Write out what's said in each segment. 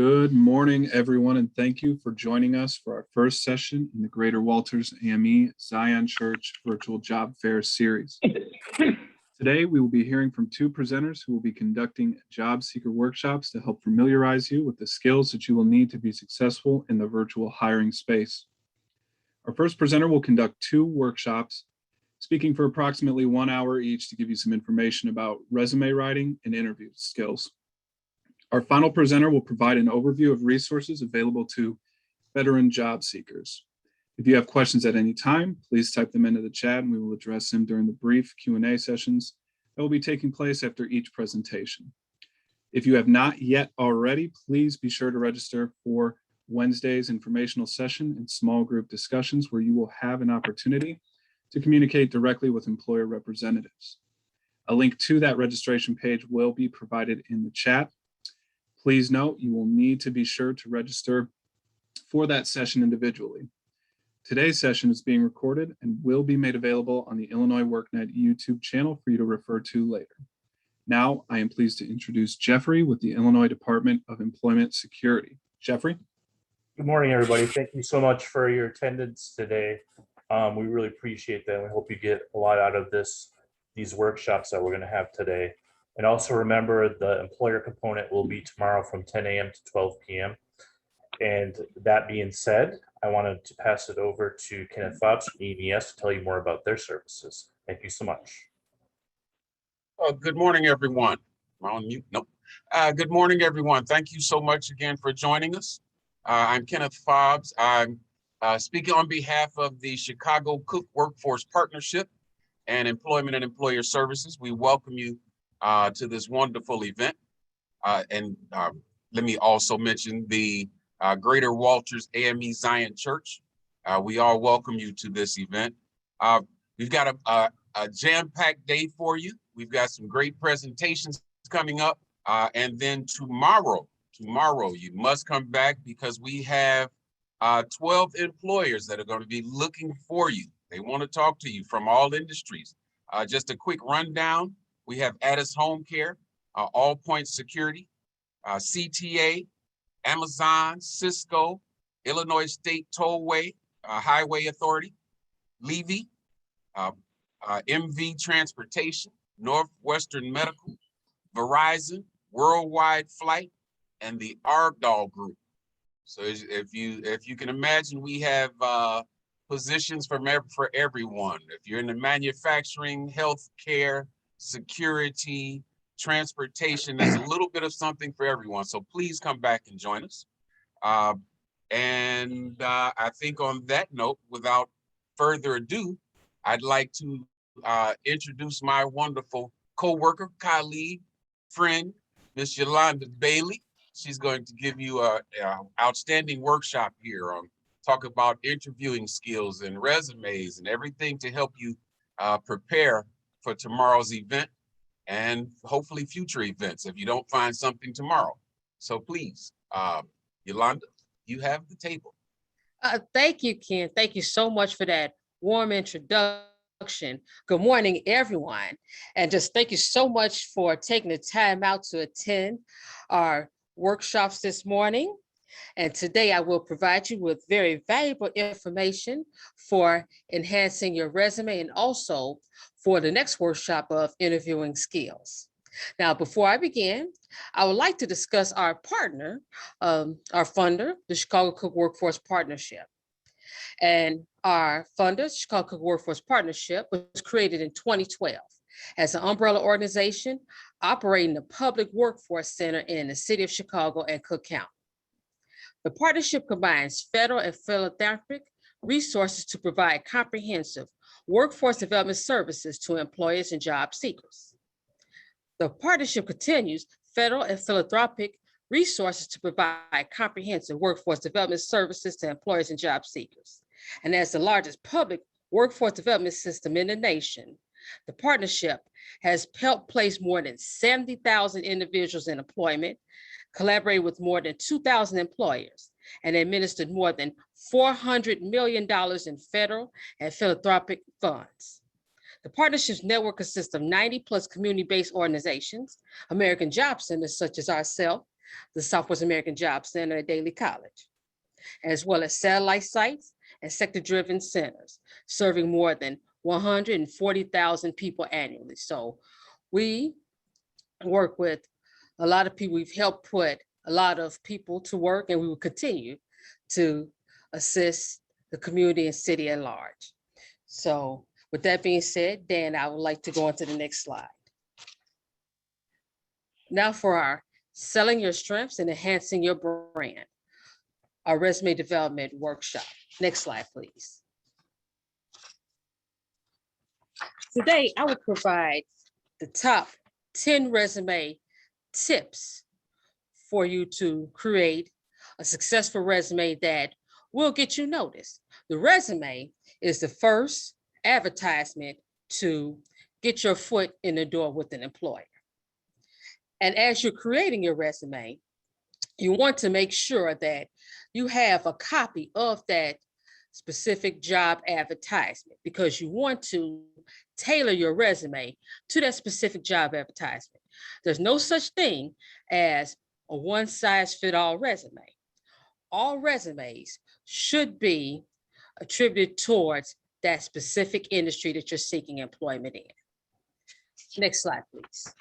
Good morning, everyone, and thank you for joining us for our first session in the Greater Walters AME Zion Church Virtual Job Fair Series. Today, we will be hearing from two presenters who will be conducting job seeker workshops to help familiarize you with the skills that you will need to be successful in the virtual hiring space. Our first presenter will conduct two workshops, speaking for approximately 1 hour each to give you some information about resume writing and interview skills. Our final presenter will provide an overview of resources available to veteran job seekers. If you have questions at any time, please type them into the chat and we will address them during the brief Q&A sessions that will be taking place after each presentation. If you have not yet already, please be sure to register for Wednesday's informational session and small group discussions where you will have an opportunity to communicate directly with employer representatives. A link to that registration page will be provided in the chat. Please note, you will need to be sure to register for that session individually. Today's session is being recorded and will be made available on the Illinois WorkNet YouTube channel for you to refer to later. Now, I am pleased to introduce Jeffrey with the Illinois Department of Employment Security. Jeffrey? Good morning, everybody. Thank you so much for your attendance today. We really appreciate that. We hope you get a lot out of these workshops that we're going to have today. And also remember, the employer component will be tomorrow from 10 a.m. to 12 p.m. And that being said, I wanted to pass it over to Kenneth Fobbs from E&ES to tell you more about their services. Thank you so much. Good morning, everyone. Am I on mute? Nope. Good morning, everyone. Thank you so much again for joining us. I'm Kenneth Fobbs. I'm speaking on behalf of the Chicago Cook Workforce Partnership and Employment and Employer Services. We welcome you to this wonderful event. Let me also mention the Greater Walters AME Zion Church. We all welcome you to this event. We've got a jam-packed day for you. We've got some great presentations coming up. And then tomorrow, you must come back because we have 12 employers that are going to be looking for you. They want to talk to you from all industries. Just a quick rundown. We have ADIS Home Care, All Points Security, CTA, Amazon, Cisco, Illinois State Tollway, Highway Authority, Levy, MV Transportation, Northwestern Medical, Verizon, Worldwide Flight, and the Ardall Group. So if you can imagine, we have positions for everyone. If you're in the manufacturing, healthcare, security, transportation, there's a little bit of something for everyone. So please come back and join us. I think on that note, without further ado, I'd like to introduce my wonderful co-worker, colleague, friend, Miss Yolanda Bailey. She's going to give you an outstanding workshop here on talk about interviewing skills and resumes and everything to help you prepare for tomorrow's event and hopefully future events if you don't find something tomorrow. So please, Yolanda, you have the table. Thank you, Ken. Thank you so much for that warm introduction. Good morning, everyone. And just thank you so much for taking the time out to attend our workshops this morning. And today I will provide you with very valuable information for enhancing your resume and also for the next workshop of interviewing skills. Now, before I begin, I would like to discuss our partner, our funder, the Chicago Cook Workforce Partnership. And our funder, Chicago Cook Workforce Partnership, was created in 2012 as an umbrella organization operating the public workforce center in the city of Chicago and Cook County. The partnership combines federal and philanthropic resources to provide comprehensive workforce development services to employers and job seekers. The partnership continues federal and philanthropic resources to provide comprehensive workforce development services to employers and job seekers. And as the largest public workforce development system in the nation, the partnership has helped place more than 70,000 individuals in employment, collaborated with more than 2,000 employers, and administered more than $400 million in federal and philanthropic funds. The partnership's network consists of 90 plus community-based organizations, American Job Centers such as ourselves, the Southwest American Job Center at Daly College, as well as satellite sites and sector-driven centers, serving more than 140,000 people annually. So we work with a lot of people. We've helped put a lot of people to work, and we will continue to assist the community and city at large. So with that being said, Dan, I would like to go on to the next slide. Now for our selling your strengths and enhancing your brand, our resume development workshop. Next slide, please. Today, I will provide the top 10 resume tips for you to create a successful resume that will get you noticed. The resume is the first advertisement to get your foot in the door with an employer. And as you're creating your resume, you want to make sure that you have a copy of that specific job advertisement, because you want to tailor your resume to that specific job advertisement. There's no such thing as a one-size-fits-all resume. All resumes should be attributed towards that specific industry that you're seeking employment in. Next slide, please.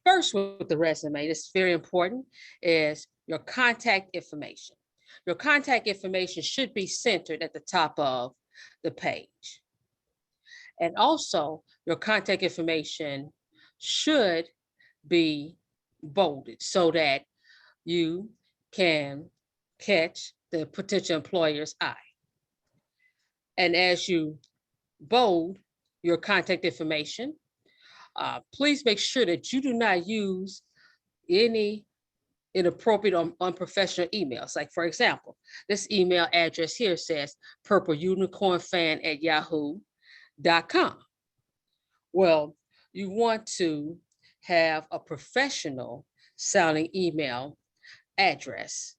First, with the resume, this is very important, is your contact information. Your contact information should be centered at the top of the page. And also, your contact information should be bolded so that you can catch the potential employer's eye. And as you bold your contact information, please make sure that you do not use any inappropriate or unprofessional emails. Like, for example, this email address here says purpleunicornfan@yahoo.com. Well, you want to have a professional sounding email address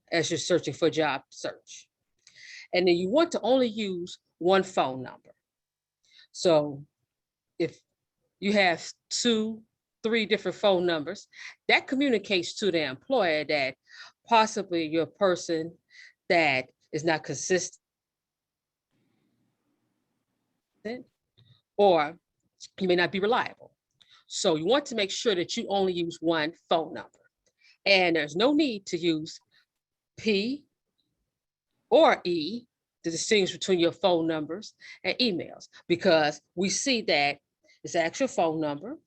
as you're searching for job search. And then you want to only use one phone number. So if you have 2, 3 different phone numbers, that communicates to the employer that possibly you're a person that is not consistent, or you may not be reliable. So you want to make sure that you only use one phone number. And there's no need to use P or E to distinguish between your phone numbers and emails, because we see that it's actual phone number,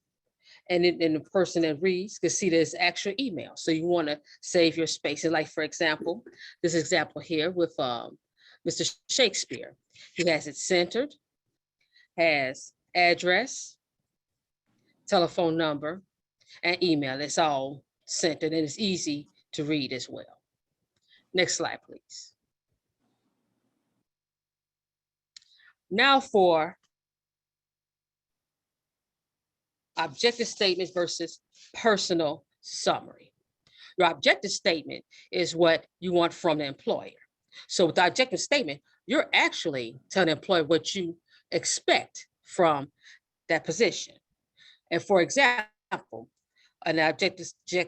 and then the person that reads can see there's actual email. So you want to save your space. And like, for example, this example here with Mr. Shakespeare, he has it centered, has address, telephone number, and email. It's all centered, and it's easy to read as well. Next slide, please. Now for objective statement versus personal summary. Your objective statement is what you want from the employer. So with the objective statement, you're actually telling the employer what you expect from that position. And for example, an objective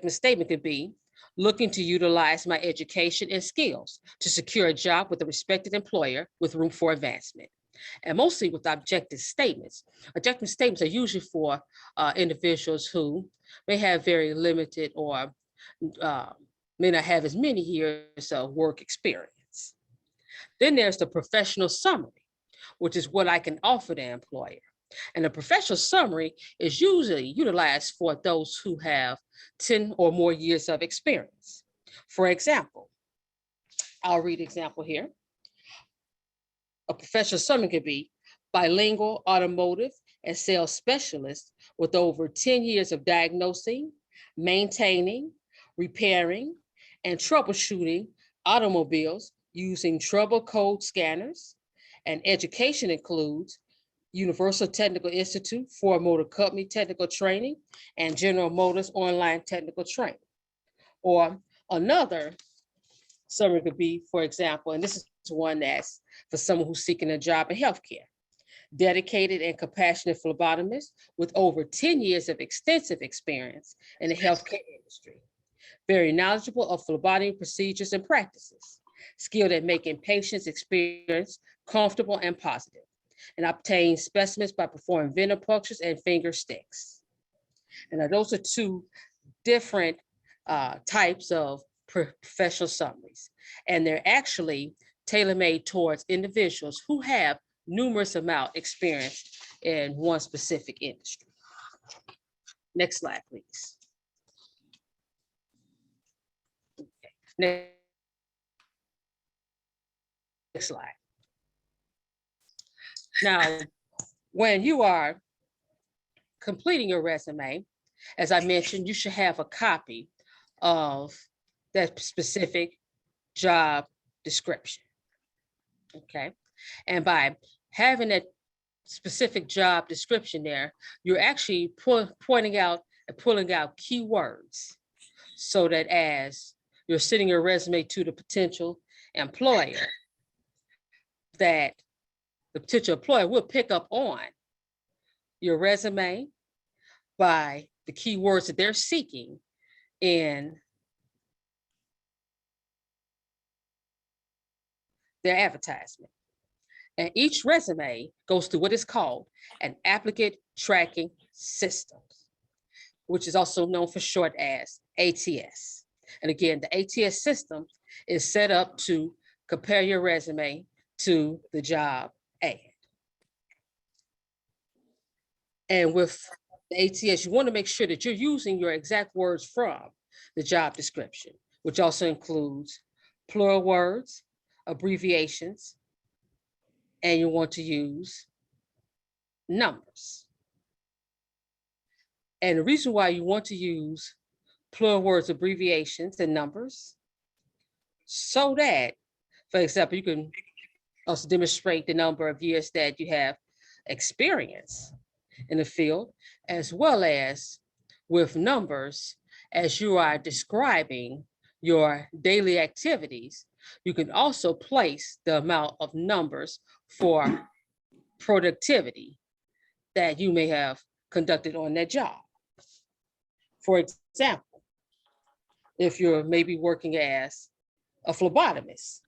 statement could be looking to utilize my education and skills to secure a job with a respected employer with room for advancement. And mostly with objective statements are usually for individuals who may have very limited or may not have as many years of work experience. Then there's the professional summary, which is what I can offer the employer. And the professional summary is usually utilized for those who have 10 or more years of experience. For example, I'll read an example here. A professional summary could be bilingual automotive and sales specialist with over 10 years of diagnosing, maintaining, repairing, and troubleshooting automobiles using trouble code scanners. And education includes Universal Technical Institute, Ford Motor Company technical training, and General Motors online technical training. Or another summary could be, for example, and this is one that's for someone who's seeking a job in healthcare. dedicated and compassionate phlebotomist with over 10 years of extensive experience in the healthcare industry. Very knowledgeable of phlebotomy procedures and practices, skilled at making patients' experience comfortable and positive, and obtain specimens by performing venipunctures and finger sticks. And now those are two different types of professional summaries. And they're actually tailor-made towards individuals who have numerous amount experience in one specific industry. Next slide, please. Next slide. Now, when you are completing your resume, as I mentioned, you should have a copy of that specific job description. Okay. And by having that specific job description there, you're actually pointing out and pulling out keywords so that as you're sending your resume to the potential employer, that the potential employer will pick up on your resume by the keywords that they're seeking in their advertisement. And each resume goes through what is called an applicant tracking system, which is also known for short as ATS. And again, the ATS system is set up to compare your resume to the job ad. And with the ATS, you want to make sure that you're using your exact words from the job description, which also includes plural words, abbreviations, and you want to use numbers. And the reason why you want to use plural words, abbreviations, and numbers, so that, for example, you can also demonstrate the number of years that you have experience in the field, as well as with numbers, as you are describing your daily activities, you can also place the amount of numbers for productivity that you may have conducted on that job. For example, if you're maybe working as a phlebotomist,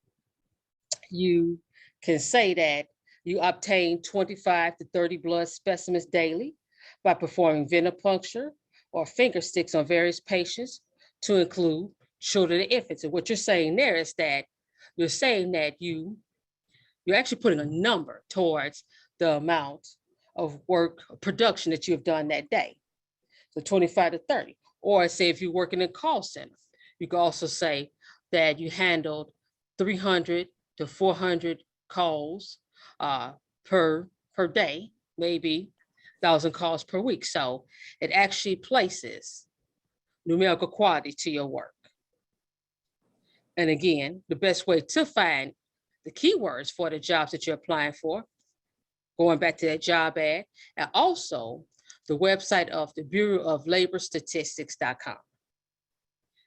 you can say that you obtain 25 to 30 blood specimens daily by performing venipuncture or finger sticks on various patients, to include children and infants. And what you're saying there is that you're saying that you're actually putting a number towards the amount of work production that you have done that day. So 25 to 30. Or say if you're working in a call center, you can also say that you handled 300 to 400 calls per day, maybe 1,000 calls per week. So it actually places numerical quality to your work. And again, the best way to find the keywords for the jobs that you're applying for, going back to that job ad, and also the website of the Bureau of Labor Statistics.com.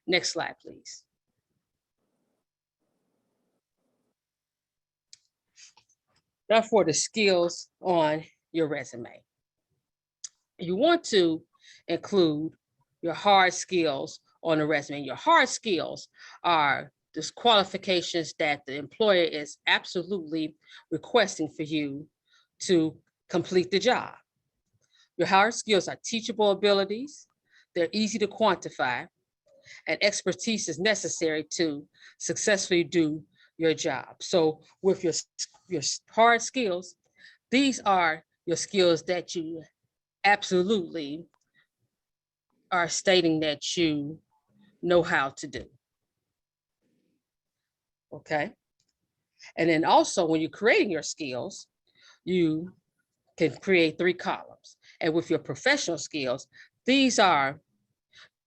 Next slide, please. Now for the skills on your resume. You want to include your hard skills on the resume. Your hard skills are the qualifications that the employer is absolutely requesting for you to complete the job. Your hard skills are teachable abilities. They're easy to quantify, and expertise is necessary to successfully do your job. So with your hard skills, these are your skills that you absolutely are stating that you know how to do. Okay. And then also when you're creating your skills, you can create 3 columns. And with your professional skills, these are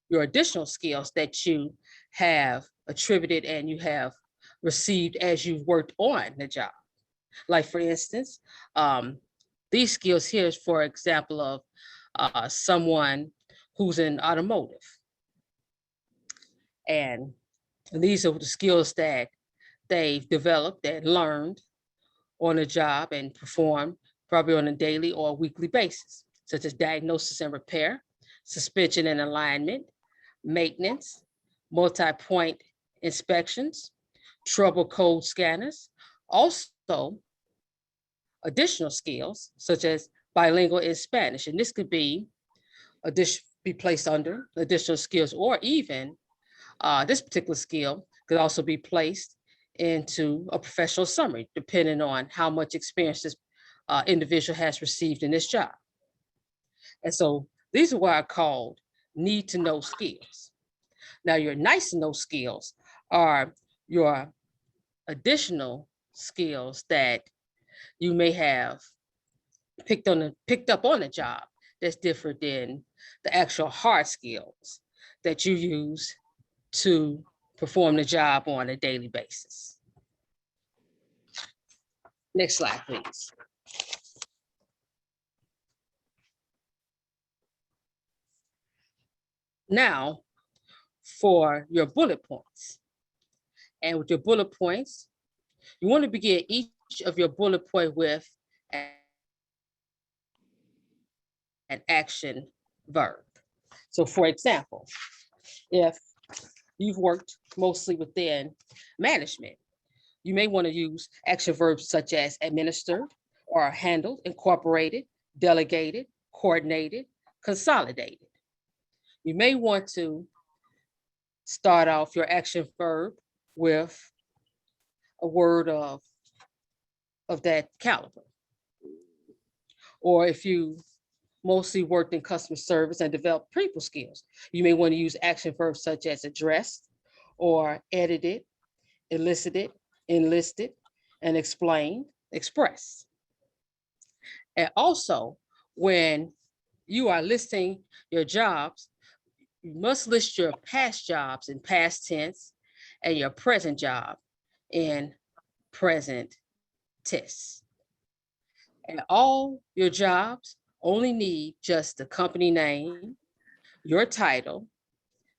your additional skills that you have attributed and you have received as you've worked on the job. Like for instance, these skills here is for example of someone who's in automotive. And these are the skills that they've developed and learned on the job and performed probably on a daily or weekly basis, such as diagnosis and repair, suspension and alignment, maintenance, multi-point inspections, trouble code scanners. Also, additional skills such as bilingual in Spanish, and this could be placed under additional skills, or even this particular skill could also be placed into a professional summary, depending on how much experience this individual has received in this job. And so these are what are called need to know skills. Now, your nice to know skills are your additional skills that you may have picked up on the job that's different than the actual hard skills that you use to perform the job on a daily basis. Next slide, please. Now, for your bullet points. And with your bullet points, you want to begin each of your bullet point with an action verb. So for example, if you've worked mostly within management, you may want to use action verbs such as administered or handled, incorporated, delegated, coordinated, consolidated. You may want to start off your action verb with a word of that caliber. Or if you mostly worked in customer service and developed people skills, you may want to use action verbs such as addressed or edited, elicited, enlisted, and explained, expressed. And also, when you are listing your jobs, you must list your past jobs in past tense and your present job in present tense. And all your jobs only need just the company name, your title,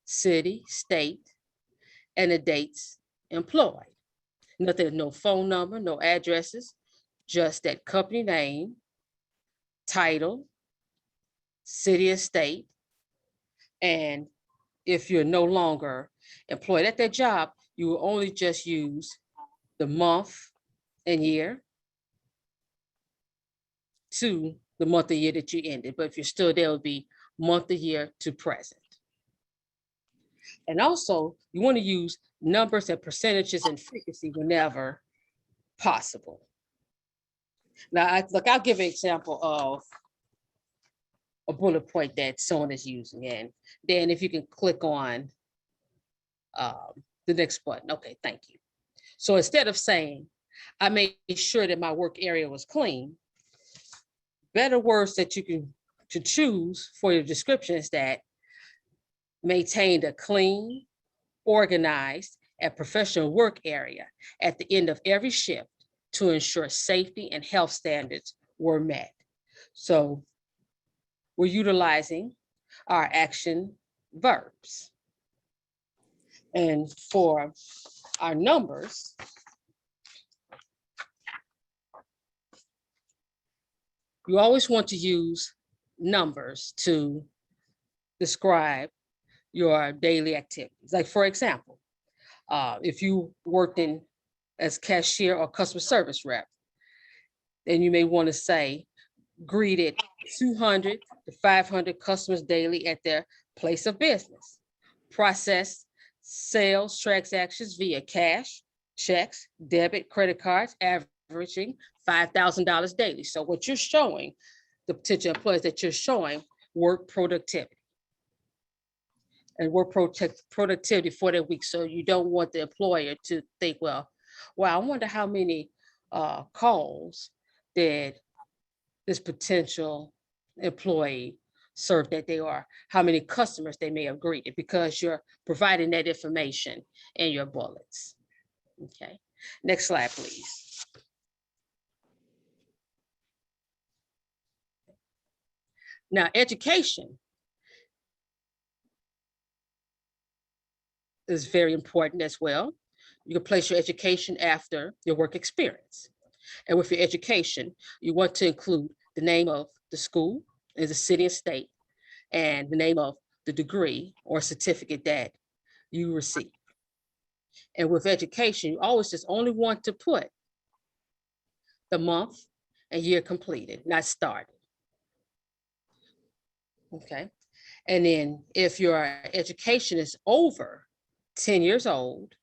city, state, and the dates employed. Nothing, no phone number, no addresses, just that company name, title, city and state. And if you're no longer employed at that job, you will only just use the month and year to the month and year that you ended. But if you're still there, it would be month and year to present. And also, you want to use numbers and percentages and frequency whenever possible. Now, I'll give an example of a bullet point that someone is using. And then if you can click on the next button. Okay, thank you. So instead of saying, I made sure that my work area was clean, better words that you can choose for your description is that maintained a clean, organized, and professional work area at the end of every shift to ensure safety and health standards were met. So we're utilizing our action verbs. And for our numbers, you always want to use numbers to describe your daily activities. Like for example, if you worked as cashier or customer service rep, then you may want to say greeted 200 to 500 customers daily at their place of business, processed sales transactions via cash, checks, debit, credit cards, averaging $5,000 daily. So what you're showing, the potential employees that you're showing work productivity. And work productivity for that week. So you don't want the employer to think, well, I wonder how many calls did this potential employee serve that day, or how many customers they may have greeted, because you're providing that information in your bullets. Okay, next slide, please. Now, education is very important as well. You can place your education after your work experience. And with your education, you want to include the name of the school, is the city and state, and the name of the degree or certificate that you receive. And with education, you always just only want to put the month and year completed, not started. Okay. And then if your education is over 10 years old,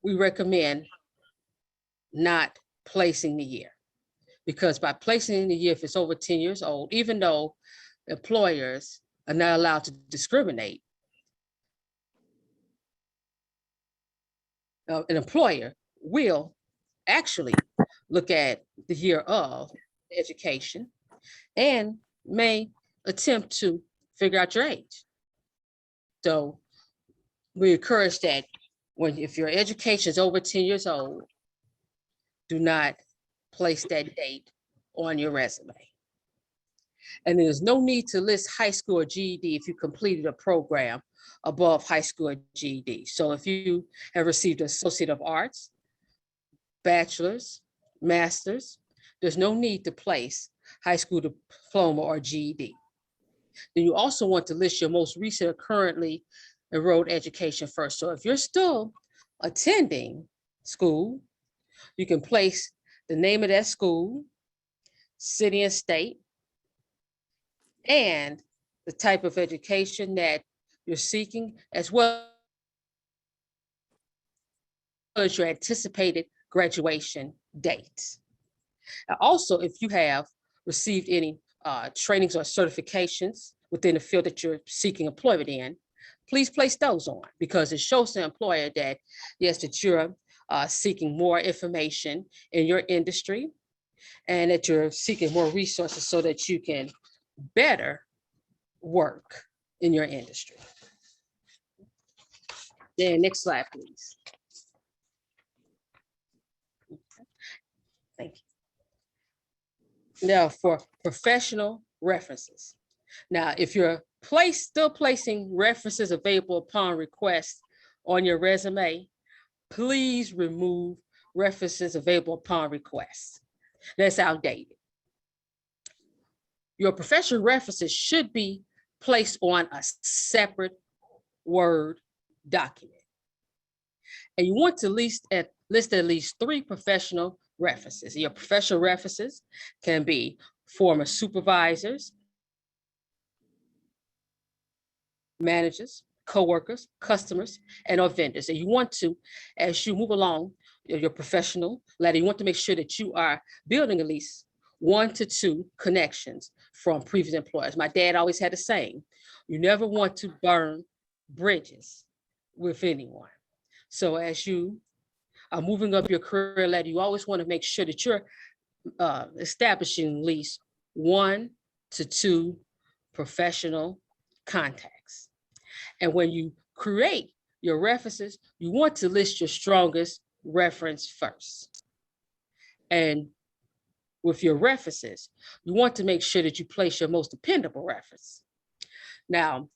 we recommend not placing the year. Because by placing the year, if it's over 10 years old, even though employers are not allowed to discriminate, an employer will actually look at the year of education and may attempt to figure out your age. So we encourage that if your education is over 10 years old, do not place that date on your resume. And there's no need to list high school or GED if you completed a program above high school or GED. So if you have received Associate of Arts, bachelor's, master's, there's no need to place high school diploma or GED. Then you also want to list your most recent or currently enrolled education first. So if you're still attending school, you can place the name of that school, city and state, and the type of education that you're seeking, as well as your anticipated graduation date. Also, if you have received any trainings or certifications within the field that you're seeking employment in, please place those on, because it shows the employer that, yes, that you're seeking more information in your industry and that you're seeking more resources so that you can better work in your industry. Then next slide, please. Thank you. Now for professional references. Now, if you're still placing references available upon request on your resume, please remove references available upon request. That's outdated. Your professional references should be placed on a separate Word document. And you want to list at least 3 professional references. Your professional references can be former supervisors, managers, coworkers, customers, and or vendors. And you want to, as you move along your professional ladder, you want to make sure that you are building at least 1 to 2 connections from previous employers. My dad always had a saying, you never want to burn bridges with anyone. So as you are moving up your career ladder, you always want to make sure that you're establishing at least 1 to 2 professional contacts. And when you create your references, you want to list your strongest reference first. And with your references, you want to make sure that you place your most dependable reference. Now,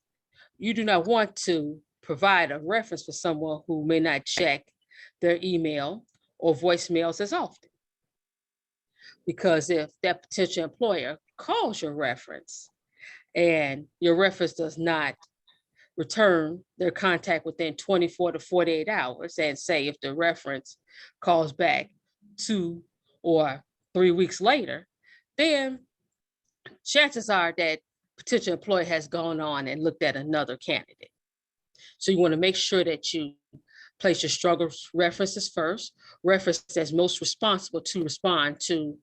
you do not want to provide a reference for someone who may not check their email or voicemails as often. Because if that potential employer calls your reference and your reference does not return their contact within 24 to 48 hours, and say if the reference calls back 2 or 3 weeks later, then chances are that potential employer has gone on and looked at another candidate. So you want to make sure that you place your strongest references first, reference that's most responsible to respond to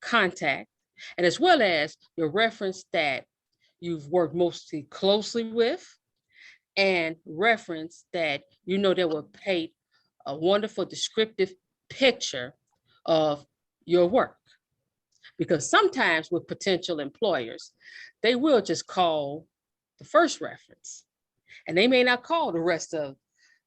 contact, and as well as your reference that you've worked mostly closely with, and reference that you know that will paint a wonderful descriptive picture of your work. Because sometimes with potential employers, they will just call the first reference and they may not call the rest of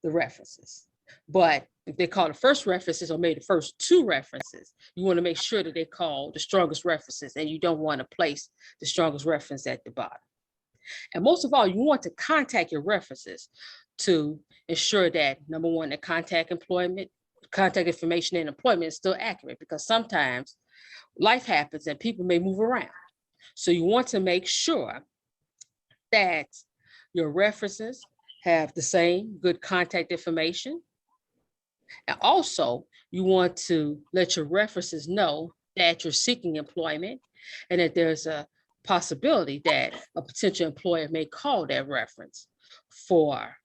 the references. But if they call the first references or maybe the first 2 references, you want to make sure that they call the strongest references, and you don't want to place the strongest reference at the bottom. And most of all, you want to contact your references to ensure that, number 1, the contact employment contact information and employment is still accurate, because sometimes life happens and people may move around. So you want to make sure that your references have the same good contact information. And also, you want to let your references know that you're seeking employment and that there's a possibility that a potential employer may call that reference for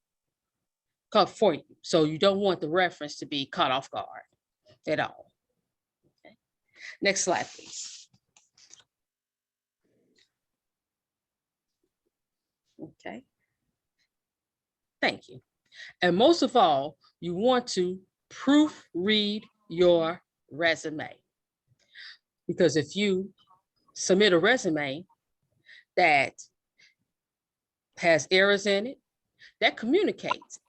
you. So you don't want the reference to be caught off guard at all. Okay. Next slide, please. Okay. Thank you. And most of all, you want to proofread your resume. Because if you submit a resume that has errors in it, that communicates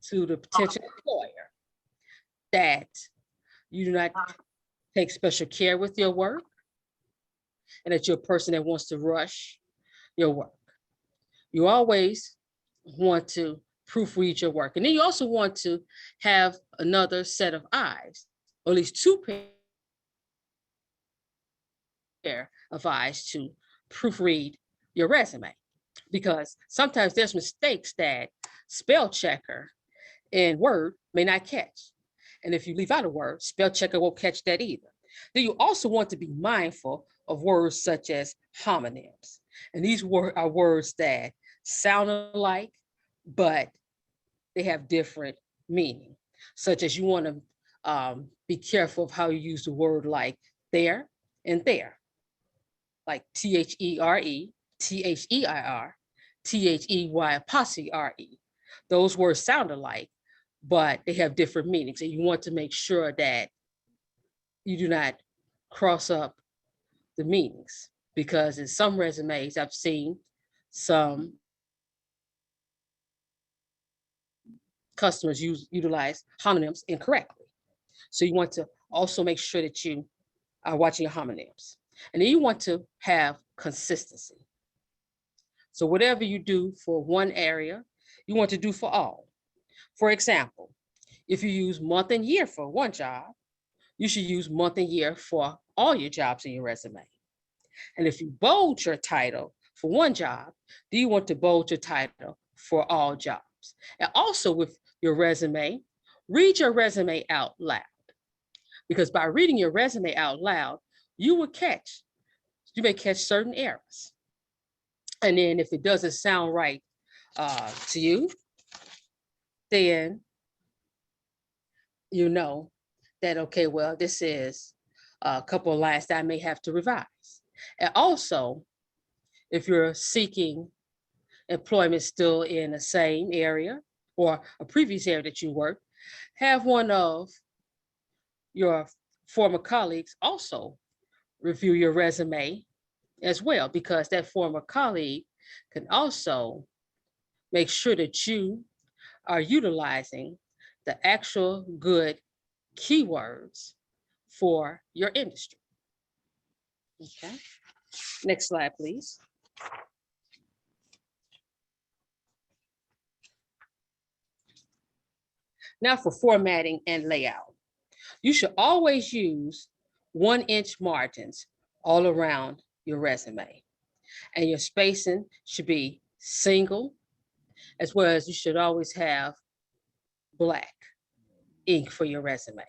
to the potential employer that you do not take special care with your work and that you're a person that wants to rush your work. You always want to proofread your work. And then you also want to have another set of eyes, or at least two pair of eyes to proofread your resume. Because sometimes there's mistakes that spell checker in Word may not catch. And if you leave out a word, spell checker won't catch that either. Then you also want to be mindful of words such as homonyms. And these are words that sound alike, but they have different meaning, such as you want to be careful of how you use the word like there and there, like THERE, THEIR, THEY'. Those words sound alike, but they have different meanings. And you want to make sure that you do not cross up the meanings, because in some resumes, I've seen some customers utilize homonyms incorrectly. So you want to also make sure that you are watching your homonyms. And then you want to have consistency. So whatever you do for one area, you want to do for all. For example, if you use month and year for one job, you should use month and year for all your jobs in your resume. And if you bold your title for one job, do you want to bold your title for all jobs? And also with your resume, read your resume out loud. Because by reading your resume out loud, you may catch certain errors. And then if it doesn't sound right to you, then you know that, okay, well, this is a couple of lines that I may have to revise. And also, if you're seeking employment still in the same area or a previous area that you worked, have one of your former colleagues also review your resume as well, because that former colleague can also make sure that you are utilizing the actual good keywords for your industry. Okay, next slide, please. Now for formatting and layout. You should always use 1-inch margins all around your resume. And your spacing should be single, as well as you should always have black ink for your resume.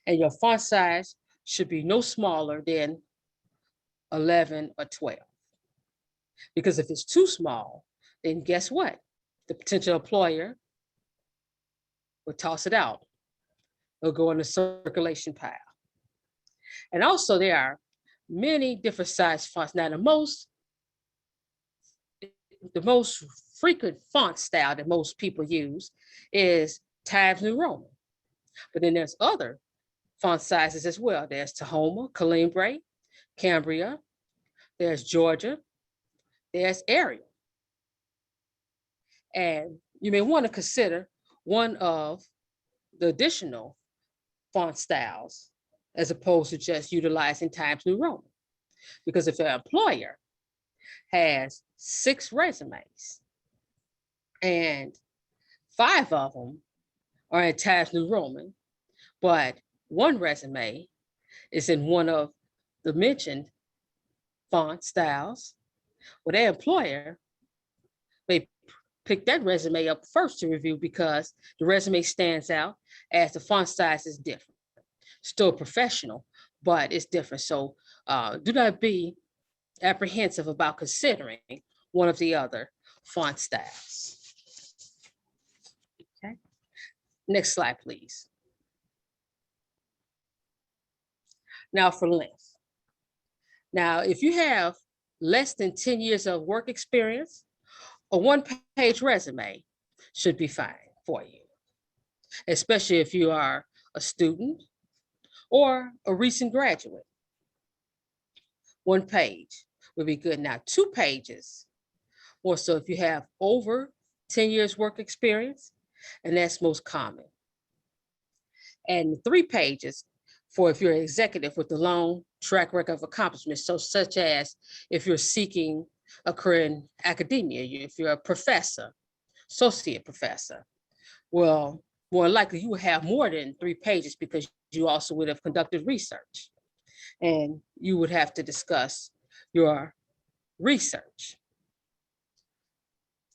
And your font size should be no smaller than 11 or 12. Because if it's too small, then guess what? The potential employer will toss it out. It'll go in the circulation pile. And also there are many different size fonts. Now the most frequent font style that most people use is Times New Roman. But then there's other font sizes as well. There's Tahoma, Calibre, Cambria, there's Georgia, there's Arial. And you may want to consider one of the additional font styles as opposed to just utilizing Times New Roman. Because if an employer has 6 resumes and 5 of them are in Times New Roman, but one resume is in one of the mentioned font styles, well, their employer may pick that resume up first to review because the resume stands out as the font size is different. Still professional, but it's different. So do not be apprehensive about considering one of the other font styles. Okay. Next slide, please. Now for length. Now, if you have less than 10 years of work experience, a one-page resume should be fine for you, especially if you are a student or a recent graduate. One page would be good. Now, 2 pages, or so if you have over 10 years work experience, and that's most common. And 3 pages for if you're an executive with a long track record of accomplishments. So such as if you're seeking a career in academia, if you're a professor, associate professor, well, more likely you will have more than 3 pages because you also would have conducted research and you would have to discuss your research.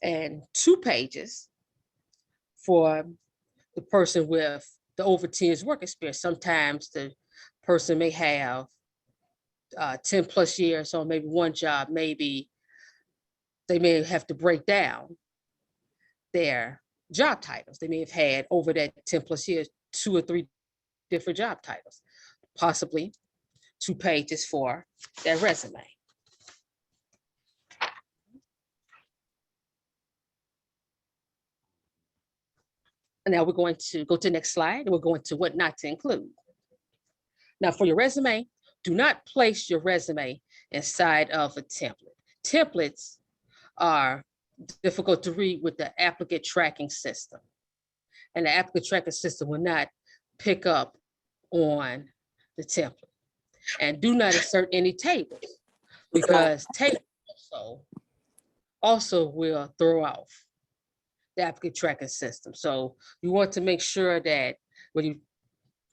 And 2 pages for the person with the over 10 years work experience. Sometimes the person may have 10 plus years on maybe one job, maybe they may have to break down their job titles. They may have had over that 10 plus years, 2 or 3 different job titles, possibly 2 pages for their resume. And now we're going to go to the next slide and we're going to what not to include. Now for your resume, do not place your resume inside of a template. Templates are difficult to read with the applicant tracking system. And the applicant tracking system will not pick up on the template. And do not insert any tables because tables also will throw off the applicant tracking system. So you want to make sure that when you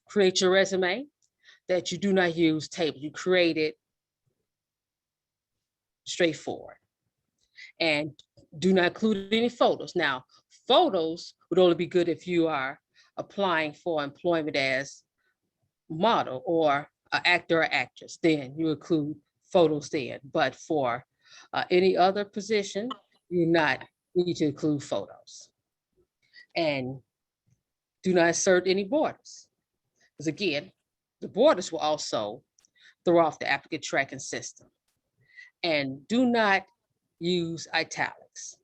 create your resume, that you do not use tables. You create it straightforward. And do not include any photos. Now, photos would only be good if you are applying for employment as model or an actor or actress, then you include photos then. But for any other position, you not need to include photos. And do not insert any borders. Because again, the borders will also throw off the applicant tracking system. And do not use italics.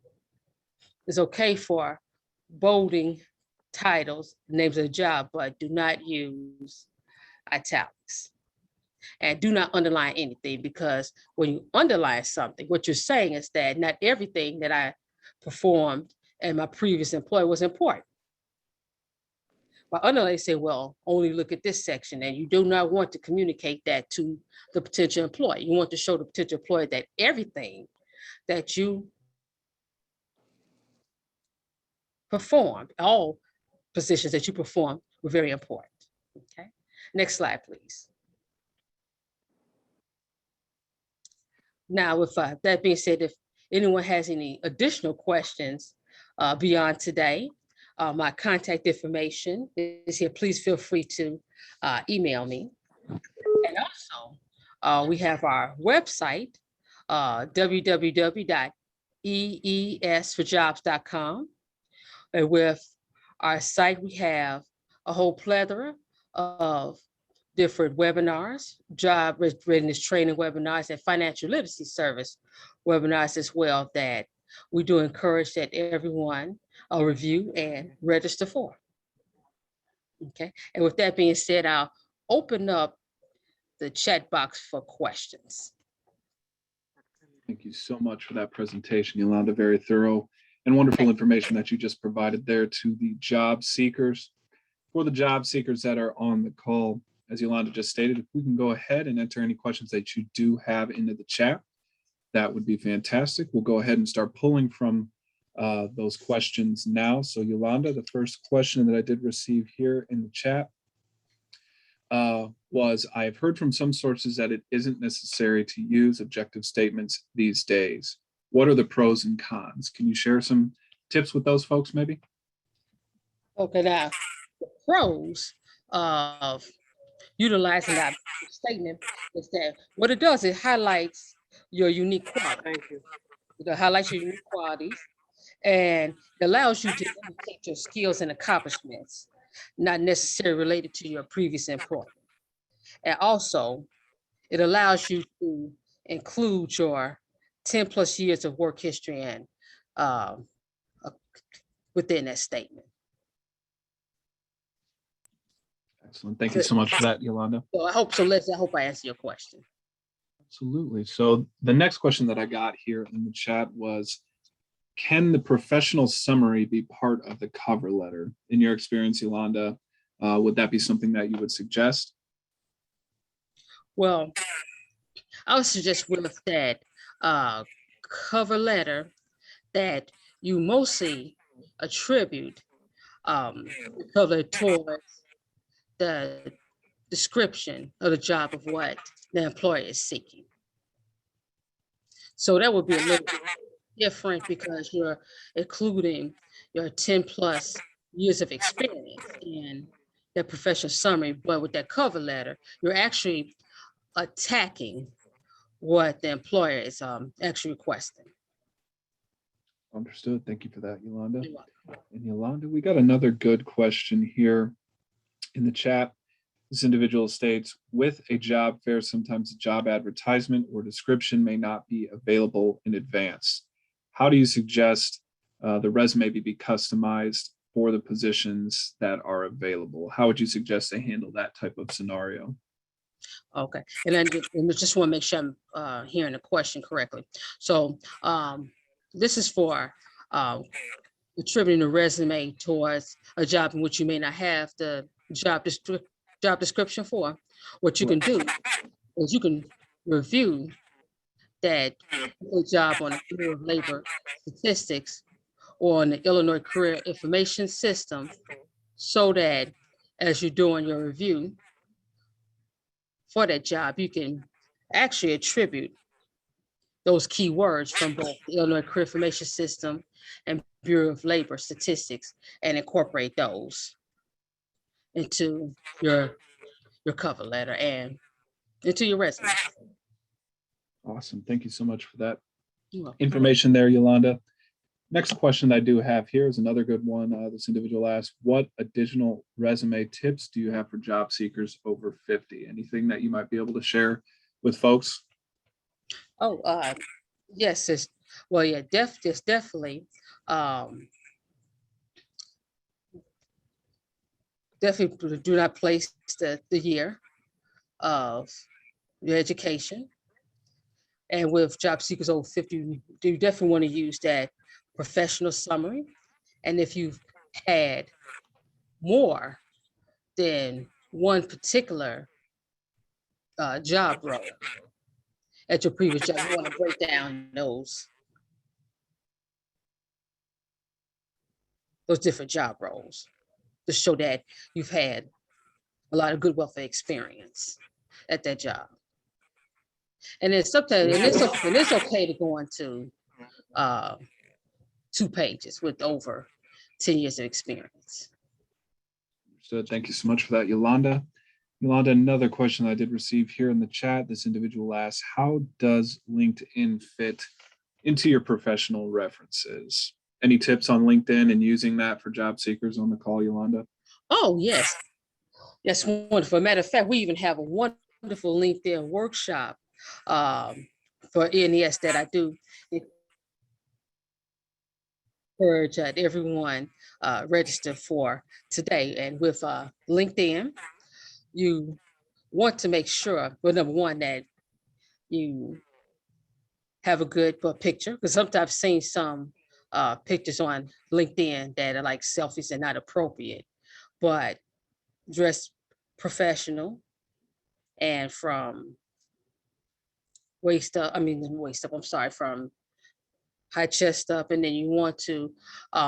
It's okay for bolding titles, names of the job, but do not use italics. And do not underline anything, because when you underline something, what you're saying is that not everything that I performed in my previous employer was important. By underlining, say, well, only look at this section, and you do not want to communicate that to the potential employee. You want to show the potential employee that everything that you performed, all positions that you performed were very important. Okay, next slide, please. Now, with that being said, if anyone has any additional questions beyond today, my contact information is here. Please feel free to email me. And also, we have our website, www.eesforjobs.com. And with our site, we have a whole plethora of different webinars, job readiness training webinars, and financial literacy service webinars as well, that we do encourage that everyone review and register for. Okay, and with that being said, I'll open up the chat box for questions. Thank you so much for that presentation, Yolanda. Very thorough and wonderful information that you just provided there to the job seekers. For the job seekers that are on the call, as Yolanda just stated, if we can go ahead and enter any questions that you do have into the chat, that would be fantastic. We'll go ahead and start pulling from those questions now. So Yolanda, the first question that I did receive here in the chat was, I have heard from some sources that it isn't necessary to use objective statements these days. What are the pros and cons? Can you share some tips with those folks maybe? Okay, now, the pros of utilizing that statement is that what it does, it highlights your unique qualities. Thank you. It highlights your unique qualities and it allows you to indicate your skills and accomplishments, not necessarily related to your previous employer. And also, it allows you to include your 10 plus years of work history and um, uh, within that statement. Excellent. Thank you so much for that, Yolanda. So I hope so. I hope I answer your question. Absolutely. So the next question that I got here in the chat was, can the professional summary be part of the cover letter? In your experience, Yolanda, would that be something that you would suggest? Well, I would suggest with that cover letter that you mostly attribute the cover towards the description of the job of what the employer is seeking. So that would be a little bit different because you're including your 10 plus years of experience in that professional summary, but with that cover letter, you're actually attacking what the employer is actually requesting. Understood. Thank you for that, Yolanda. You're welcome. And Yolanda, we got another good question here in the chat. This individual states, with a job fair, sometimes a job advertisement or description may not be available in advance. How do you suggest the resume be customized for the positions that are available? How would you suggest they handle that type of scenario? Okay, and then and I just want to make sure I'm hearing the question correctly. So this is for attributing a resume towards a job in which you may not have the job description for. What you can do is you can review that job on the Bureau of Labor Statistics or on the Illinois Career Information System, so that as you're doing your review for that job, you can actually attribute those keywords from both the Illinois Career Information System and Bureau of Labor Statistics and incorporate those into your cover letter and into your resume. Awesome. Thank you so much for that You're welcome. information there, Yolanda. Next question I do have here is another good one. This individual asked, what additional resume tips do you have for job seekers over 50? Anything that you might be able to share with folks? Oh, yes, well, yeah, it's definitely, definitely do not place the year of your education. And with job seekers over 50, you definitely want to use that professional summary. And if you've had more than one particular job role at your previous job, you want to break down those different job roles to show that you've had a lot of good welfare experience at that job. And then sometimes, and it's okay to go into 2 pages with over 10 years of experience. Understood. Thank you so much for that, Yolanda. Yolanda, another question I did receive here in the chat. This individual asks, how does LinkedIn fit into your professional references? Any tips on LinkedIn and using that for job seekers on the call, Yolanda? Oh, yes. That's wonderful. Matter of fact, we even have a wonderful LinkedIn workshop for E&ES that I do encourage that everyone register for today. And with LinkedIn, you want to make sure, well, number one, that you have a good picture, because sometimes I've seen some pictures on LinkedIn that are like selfies and not appropriate, but dress professional and from from high chest up. And then you want to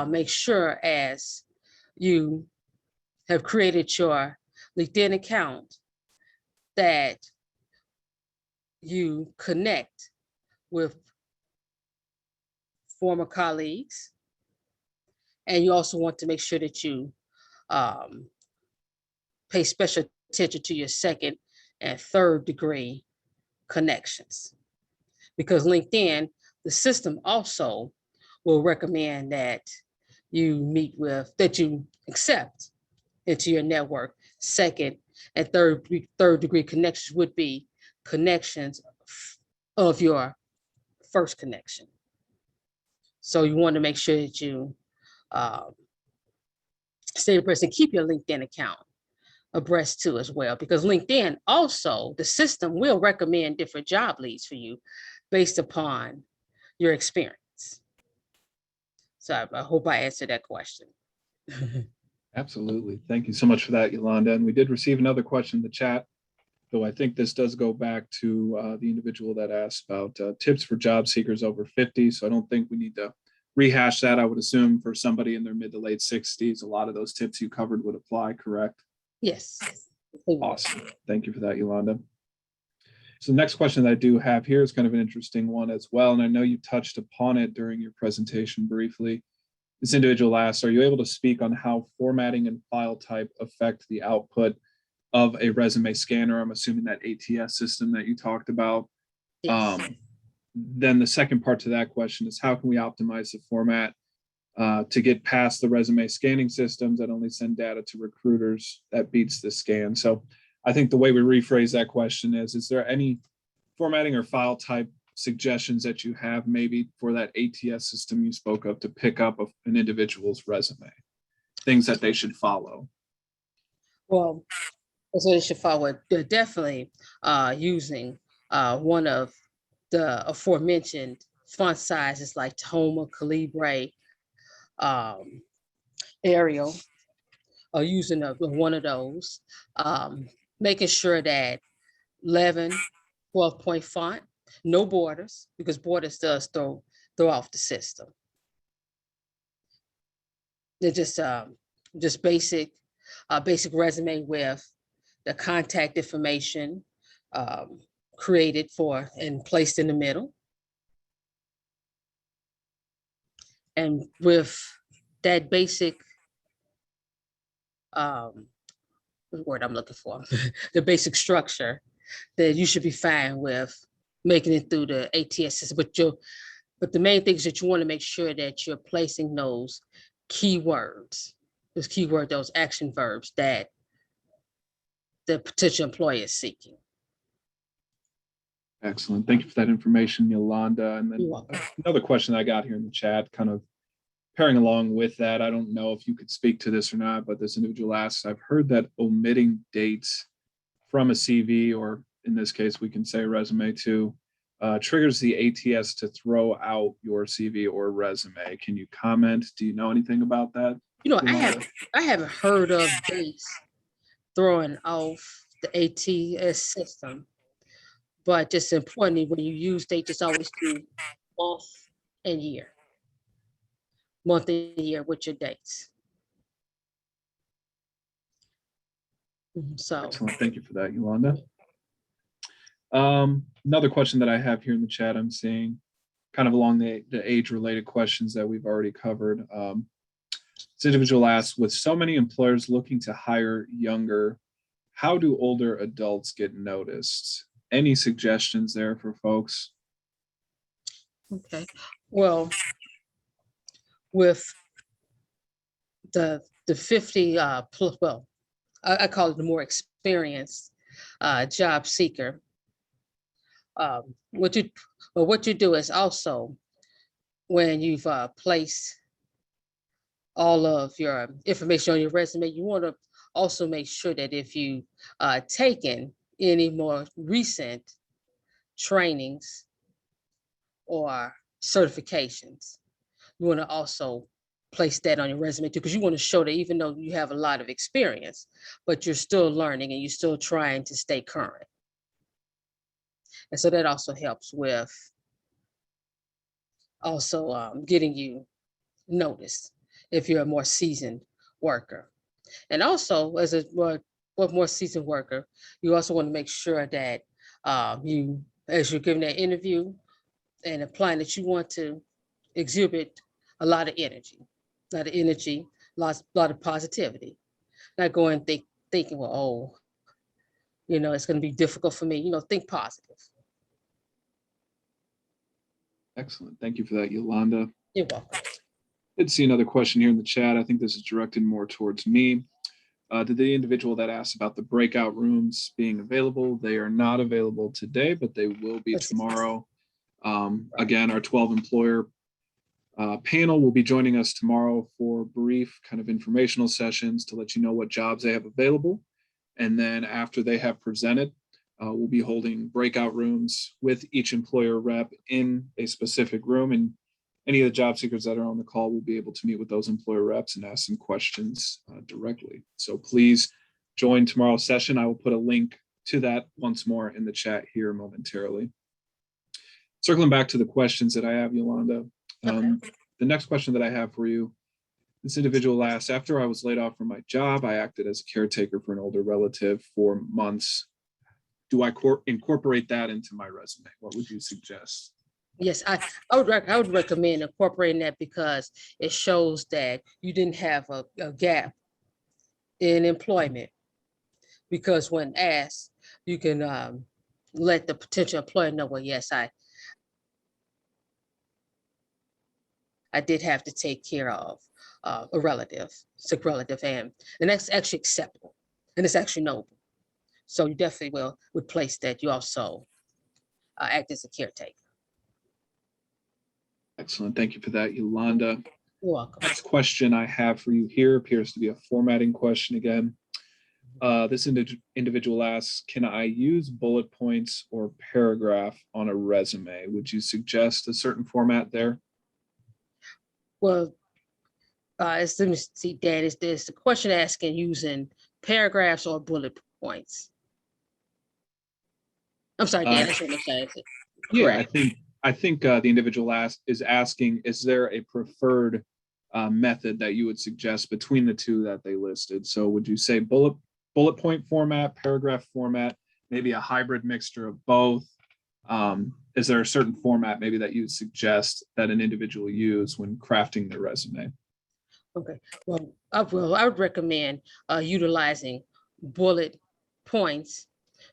make sure as you have created your LinkedIn account that you connect with former colleagues. And you also want to make sure that you pay special attention to your second and third degree connections. Because LinkedIn, the system also will recommend that you accept into your network second and third degree connections would be connections of your first connection. So you want to make sure that you stay abreast and keep your LinkedIn account abreast too as well, because LinkedIn also, the system will recommend different job leads for you based upon your experience. So I hope I answered that question. Absolutely. Thank you so much for that, Yolanda. And we did receive another question in the chat, though I think this does go back to the individual that asked about tips for job seekers over 50. So I don't think we need to rehash that. I would assume for somebody in their mid to late 60s, a lot of those tips you covered would apply, correct? Yes. Awesome. Thank you for that, Yolanda. So the next question that I do have here is kind of an interesting one as well. And I know you touched upon it during your presentation briefly. This individual asks, are you able to speak on how formatting and file type affect the output of a resume scanner? I'm assuming that ATS system that you talked about. Yes. Then the second part to that question is how can we optimize the format to get past the resume scanning systems that only send data to recruiters that beats the scan? So I think the way we rephrase that question is there any formatting or file type suggestions that you have maybe for that ATS system you spoke of to pick up an individual's resume, things that they should follow? Well, so they should follow. They're definitely using one of the aforementioned font sizes like Toma, Calibre, Arial, or using one of those, making sure that 11, 12-point font, no borders, because borders does throw off the system. They're just basic resume with the contact information created for and placed in the middle. And with that basic, the word I'm looking for, the basic structure, that you should be fine with making it through the ATS system. But the main thing is that you want to make sure that you're placing those keywords, those action verbs that the potential employer is seeking. Excellent. Thank you for that information, Yolanda. And then You're welcome. another question I got here in the chat, kind of pairing along with that. I don't know if you could speak to this or not, but this individual asks, I've heard that omitting dates from a CV, or in this case, we can say resume too, triggers the ATS to throw out your CV or resume. Can you comment? Do you know anything about that? You know, Yolanda? I haven't heard of dates throwing off the ATS system, but just importantly, when you use date, just always do month and year with your dates. So Excellent. Thank you for that, Yolanda. Another question that I have here in the chat, I'm seeing kind of along the age-related questions that we've already covered. This individual asks, with so many employers looking to hire younger, how do older adults get noticed? Any suggestions there for folks? okay, well, with the 50 plus, well, I call it the more experienced job seeker. What you do is also, when you've placed all of your information on your resume, you want to also make sure that if you taken any more recent trainings or certifications, you want to also place that on your resume too, because you want to show that even though you have a lot of experience, but you're still learning and you're still trying to stay current. And so that also helps with also getting you noticed if you're a more seasoned worker. And also, as a more seasoned worker, you also want to make sure that you, as you're giving that interview and applying, that you want to exhibit a lot of energy, lot of positivity. Not going thinking, well, oh, it's going to be difficult for me. Think positive. Excellent. Thank you for that, Yolanda. You're welcome. Did see another question here in the chat. I think this is directed more towards me. Did the individual that asked about the breakout rooms being available? They are not available today, but they will be tomorrow. Again, our 12 employer panel will be joining us tomorrow for brief kind of informational sessions to let you know what jobs they have available. And then after they have presented, we'll be holding breakout rooms with each employer rep in a specific room. And any of the job seekers that are on the call will be able to meet with those employer reps and ask some questions directly. So please join tomorrow's session. I will put a link to that once more in the chat here momentarily. Circling back to the questions that I have, Yolanda, the next question that I have for you, this individual asked, after I was laid off from my job, I acted as a caretaker for an older relative for months. Do I incorporate that into my resume? What would you suggest? Yes, I would recommend incorporating that because it shows that you didn't have a gap in employment. Because when asked, you can let the potential employer know, well, yes, I did have to take care of a sick relative, and that's actually acceptable, and it's actually noble. So you definitely would place that you also act as a caretaker. Excellent. Thank you for that, Yolanda. You're welcome. Next question I have for you here appears to be a formatting question again. This individual asks, can I use bullet points or paragraph on a resume? Would you suggest a certain format there? Well, let me see, Dan, is this the question asking using paragraphs or bullet points? I'm sorry, Dan, that's what I'm saying. Yeah, I think the individual is asking, is there a preferred method that you would suggest between the two that they listed? So would you say bullet point format, paragraph format, maybe a hybrid mixture of both? Is there a certain format maybe that you would suggest that an individual use when crafting their resume? Okay, well, I would recommend utilizing bullet points,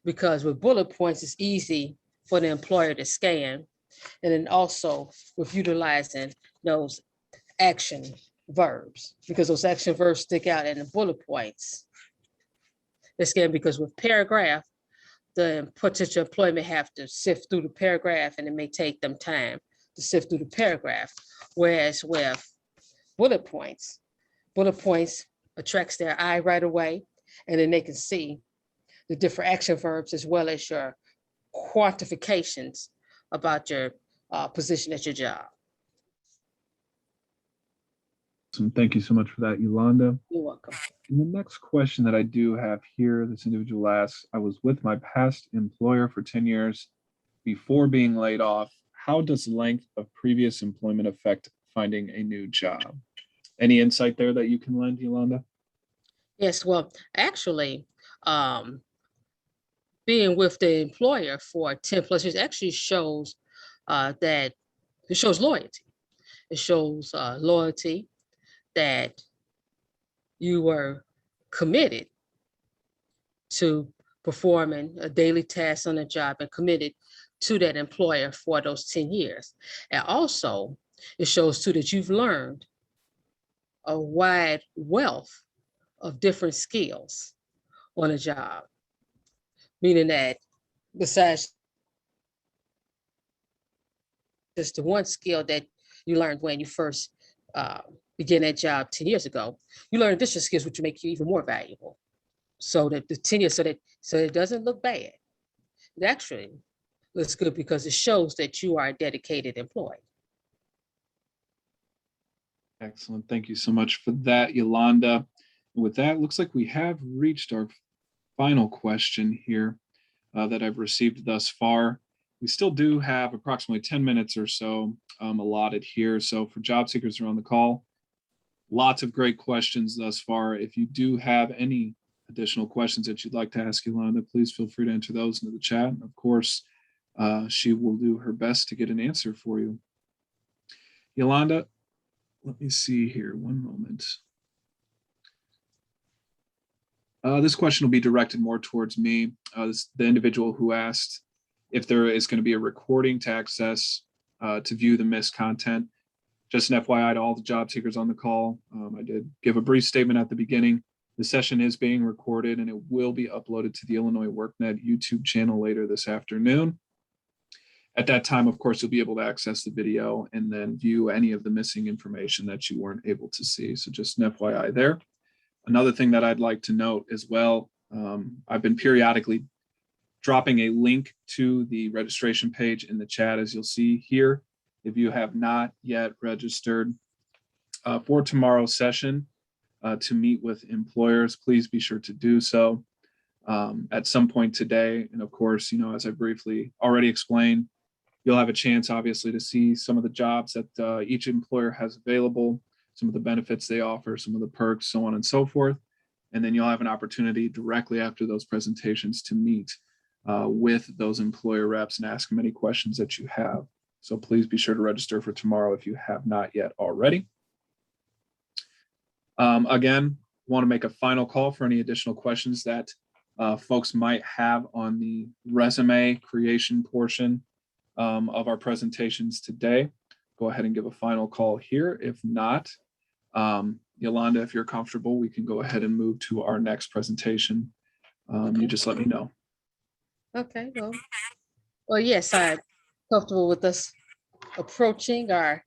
because with bullet points, it's easy for the employer to scan. And then also with utilizing those action verbs, because those action verbs stick out in the bullet points. They scan, because with paragraph, the potential employee may have to sift through the paragraph, and it may take them time to sift through the paragraph. Whereas with bullet points attracts their eye right away, and then they can see the different action verbs as well as your quantifications about your position at your job. So thank you so much for that, Yolanda. You're welcome. And the next question that I do have here, this individual asks, I was with my past employer for 10 years before being laid off. How does length of previous employment affect finding a new job? Any insight there that you can lend, Yolanda? Yes, well, actually, being with the employer for 10 plus years actually shows that it shows loyalty. It shows loyalty, that you were committed to performing a daily task on the job and committed to that employer for those 10 years. And also, it shows too that you've learned a wide wealth of different skills on a job, meaning that besides just the one skill that you learned when you first began that job 10 years ago, you learn additional skills which make you even more valuable. So that the 10 years, so it doesn't look bad. It actually looks good because it shows that you are a dedicated employee. Excellent. Thank you so much for that, Yolanda. And with that, looks like we have reached our final question here that I've received thus far. We still do have approximately 10 minutes or so allotted here. So for job seekers who are on the call, lots of great questions thus far. If you do have any additional questions that you'd like to ask Yolanda, please feel free to enter those into the chat. And of course, she will do her best to get an answer for you. Yolanda, let me see here, one moment. This question will be directed more towards me. This, the individual who asked if there is going to be a recording to access to view the missed content. Just an FYI to all the job seekers on the call, I did give a brief statement at the beginning. The session is being recorded and it will be uploaded to the Illinois WorkNet YouTube channel later this afternoon. At that time, of course, you'll be able to access the video and then view any of the missing information that you weren't able to see. So just an FYI there. Another thing that I'd like to note as well, I've been periodically dropping a link to the registration page in the chat, as you'll see here. If you have not yet registered for tomorrow's session to meet with employers, please be sure to do so at some point today. And of course, you know, as I briefly already explained, you'll have a chance, obviously, to see some of the jobs that each employer has available, some of the benefits they offer, some of the perks, so on and so forth. And then you'll have an opportunity directly after those presentations to meet with those employer reps and ask them any questions that you have. So please be sure to register for tomorrow if you have not yet already. Again, want to make a final call for any additional questions that folks might have on the resume creation portion of our presentations today. Go ahead and give a final call here. If not, Yolanda, if you're comfortable, we can go ahead and move to our next presentation. You just let me know. Okay, well, yes, I'm comfortable with us approaching our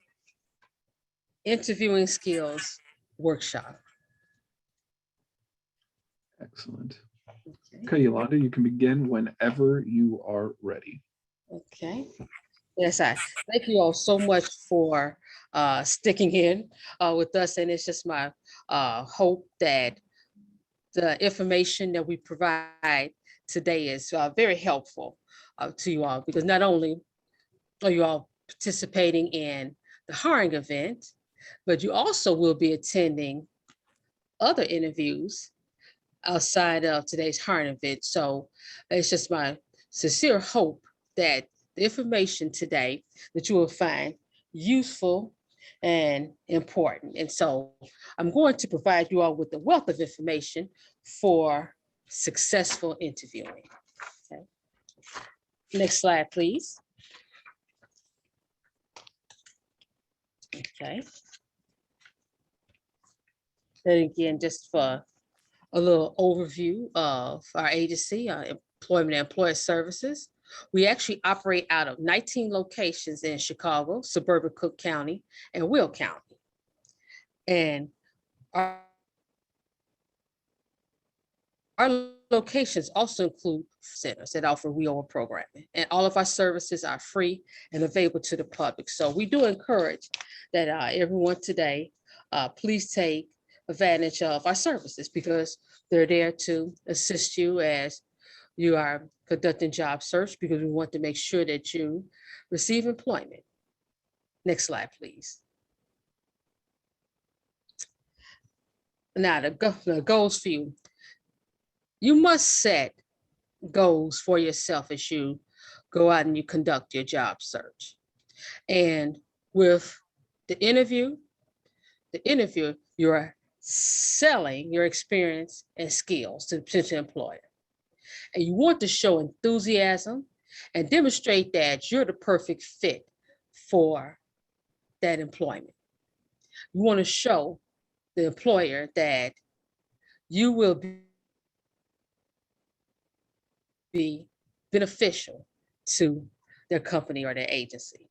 interviewing skills workshop. Excellent. Okay, Yolanda, you can begin whenever you are ready. Okay. Yes, I thank you all so much for sticking in with us. And it's just my hope that the information that we provide today is very helpful to you all, because not only are you all participating in the hiring event, but you also will be attending other interviews outside of today's hiring event. So it's just my sincere hope that the information today that you will find useful and important. And so I'm going to provide you all with a wealth of information for successful interviewing. Okay. Next slide, please. Okay. And again, just for a little overview of our agency, Employment and Employer Services. We actually operate out of 19 locations in Chicago, suburban Cook County, and Will County. And our locations also include centers that offer real programming, and all of our services are free and available to the public. So we do encourage that everyone today, please take advantage of our services, because they're there to assist you as you are conducting job search, because we want to make sure that you receive employment. Next slide, please. Now, the goals for you. You must set goals for yourself as you go out and you conduct your job search. And with the interview, you're selling your experience and skills to the potential employer. And you want to show enthusiasm and demonstrate that you're the perfect fit for that employment. You want to show the employer that you will be beneficial to their company or their agency.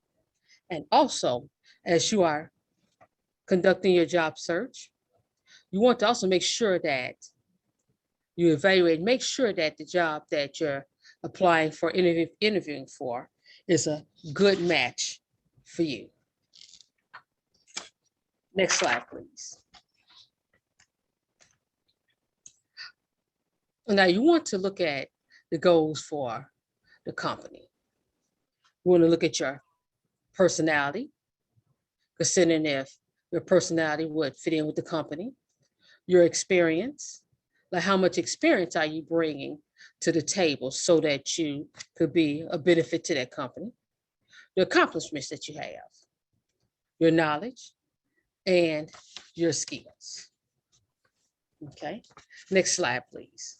And also, as you are conducting your job search, you want to also make sure that you evaluate, make sure that the job that you're applying for, interviewing for, is a good match for you. Next slide, please. Now you want to look at the goals for the company. You want to look at your personality, considering if your personality would fit in with the company, your experience, Like how much experience are you bringing to the table so that you could be a benefit to that company? The accomplishments that you have, your knowledge, and your skills. Okay, next slide, please.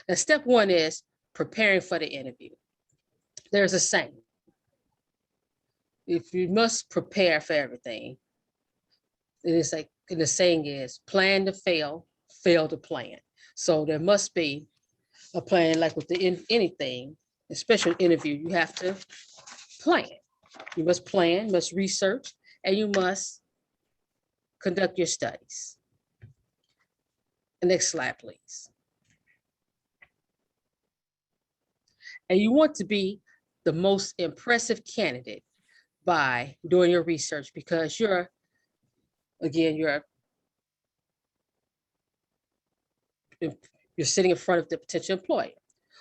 Now, step one is preparing for the interview. There's a saying, if you must prepare for everything, it is like, and the saying is plan to fail, fail to plan. So there must be a plan, like with anything, especially an interview, you have to plan. You must plan, must research, and you must conduct your studies. The next slide, please. And you want to be the most impressive candidate by doing your research, because you're sitting in front of the potential employer.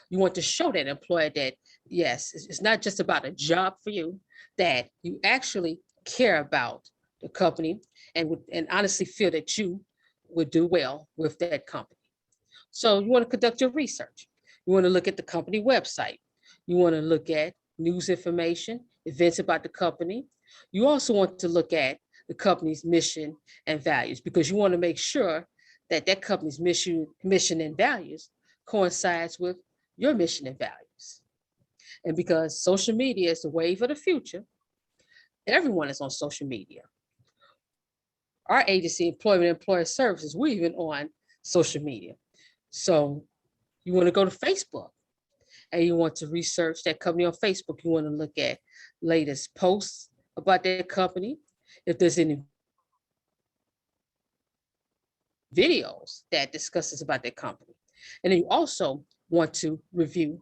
You want to show that employer that, yes, it's not just about a job for you, that you actually care about the company and honestly feel that you would do well with that company. So you want to conduct your research. You want to look at the company website. You want to look at news information, events about the company. You also want to look at the company's mission and values, because you want to make sure that that company's mission and values coincides with your mission and values. And because social media is the wave of the future, everyone is on social media. Our agency, Employment and Employer Services, we're even on social media. So you want to go to Facebook and you want to research that company on Facebook. You want to look at latest posts about that company. If there's any videos that discusses about that company. And then you also want to review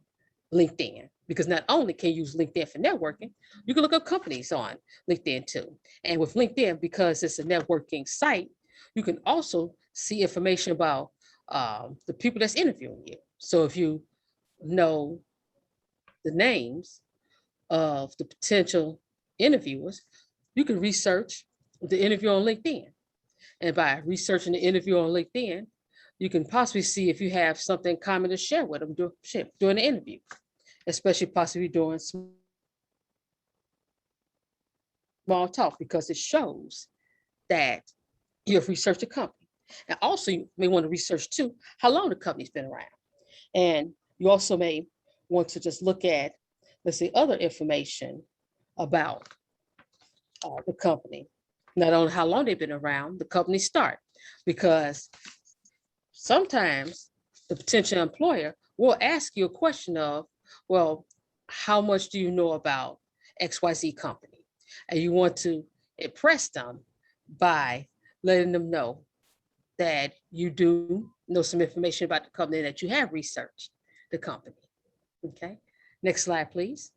LinkedIn, because not only can you use LinkedIn for networking, you can look up companies on LinkedIn too. And with LinkedIn, because it's a networking site, you can also see information about the people that's interviewing you. So if you know the names of the potential interviewers, you can research the interview on LinkedIn. And by researching the interview on LinkedIn, you can possibly see if you have something common to share with them during the interview, especially possibly during small talk, because it shows that you have researched the company. And also you may want to research too, how long the company's been around. And you also may want to just look at, let's say, other information about the company, not only how long they've been around, the company start, because sometimes the potential employer will ask you a question of, well, how much do you know about XYZ company? And you want to impress them by letting them know that you do know some information about the company, that you have researched the company. Okay, next slide, please.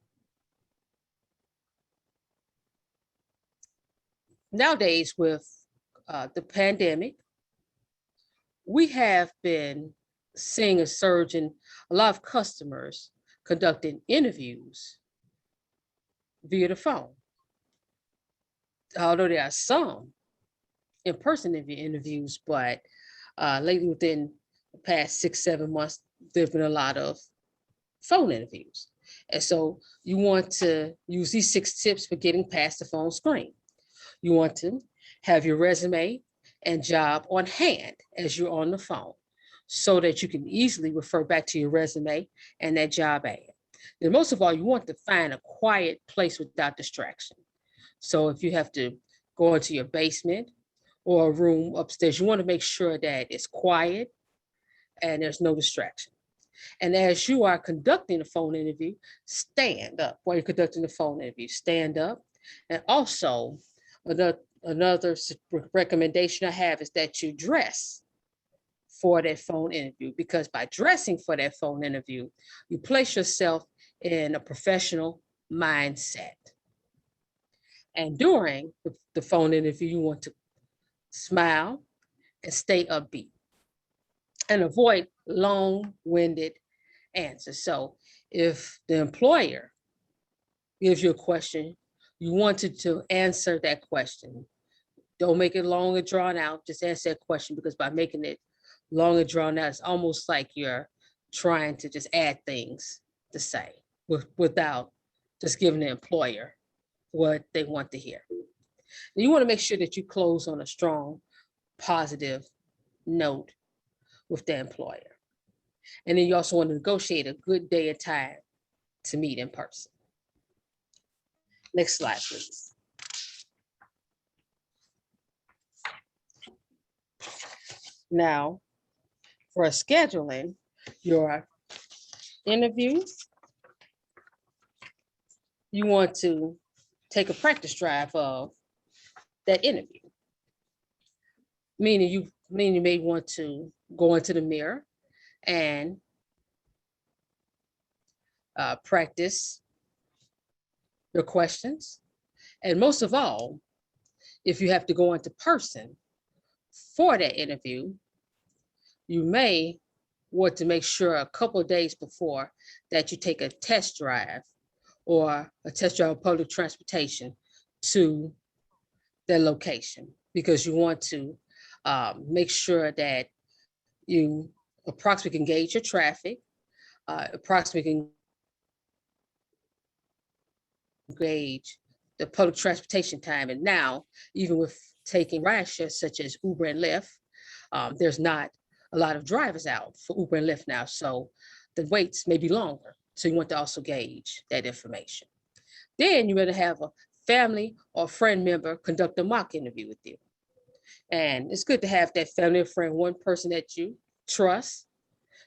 Nowadays, with the pandemic, we have been seeing a surge in a lot of customers conducting interviews via the phone. Although there are some in-person interviews, but lately within the past 6-7 months, there's been a lot of phone interviews. And so you want to use these 6 tips for getting past the phone screen. You want to have your resume and job on hand as you're on the phone, so that you can easily refer back to your resume and that job ad. And most of all, you want to find a quiet place without distraction. So if you have to go into your basement or a room upstairs, you want to make sure that it's quiet and there's no distraction. And as you are conducting a phone interview, stand up. While you're conducting the phone interview, stand up. And also, another recommendation I have is that you dress for that phone interview, because by dressing for that phone interview, you place yourself in a professional mindset. And during the phone interview, you want to smile and stay upbeat and avoid long-winded answers. So if the employer gives you a question, you wanted to answer that question Don't make it long and drawn out. Just answer that question, because by making it long and drawn out, it's almost like you're trying to just add things to say without just giving the employer what they want to hear. You want to make sure that you close on a strong, positive note with the employer. And then you also want to negotiate a good day and time to meet in person. Next slide, please. Now, for scheduling your interview, you want to take a practice drive of that interview. Meaning you may want to go into the mirror and practice your questions. And most of all, if you have to go into person for that interview, you may want to make sure a couple of days before that you take a test drive or a test drive of public transportation to their location, because you want to make sure that you approximately can gauge your traffic, approximately can gauge the public transportation time. And now, even with taking ride shares such as Uber and Lyft, there's not a lot of drivers out for Uber and Lyft now, so the waits may be longer. So you want to also gauge that information. Then you're going to have a family or friend member conduct a mock interview with you. And it's good to have that family or friend, one person that you trust,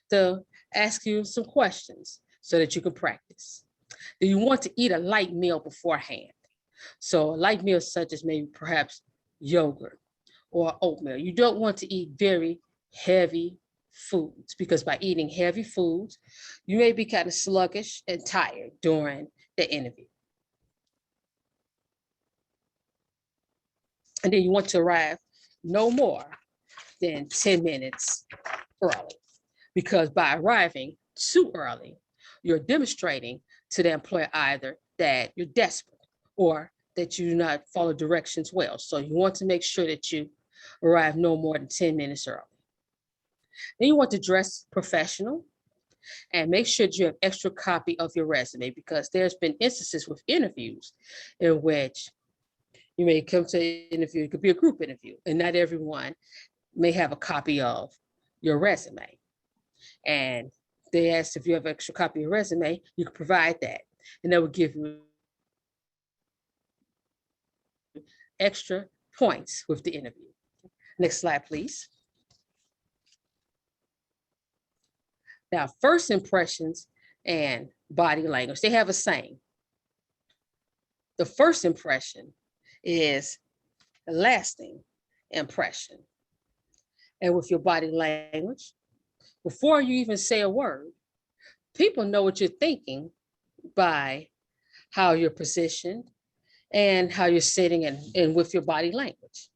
to ask you some questions so that you can practice. Do you want to eat a light meal beforehand? So a light meal such as maybe perhaps yogurt or oatmeal. You don't want to eat very heavy foods, because by eating heavy foods, you may be kind of sluggish and tired during the interview. And then you want to arrive no more than 10 minutes early, because by arriving too early, you're demonstrating to the employer either that you're desperate or that you do not follow directions well. So you want to make sure that you arrive no more than 10 minutes early. Then you want to dress professional and make sure that you have extra copy of your resume, because there's been instances with interviews in which you may come to an interview, it could be a group interview, and not everyone may have a copy of your resume. And they ask if you have an extra copy of your resume, you can provide that, and that will give you extra points with the interview. Next slide, please. Now, first impressions and body language, they have a saying. The first impression is a lasting impression. And with your body language, before you even say a word, people know what you're thinking by how you're positioned and how you're sitting and with your body language.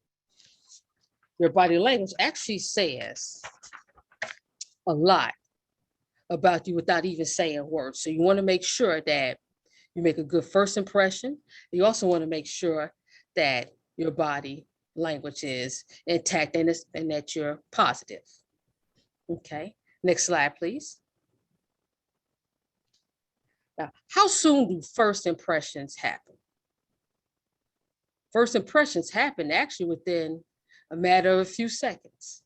Your body language actually says a lot about you without even saying words. So you want to make sure that you make a good first impression. You also want to make sure that your body language is intact and that you're positive. Okay, next slide, please. Now, how soon do first impressions happen? First impressions happen actually within a matter of a few seconds.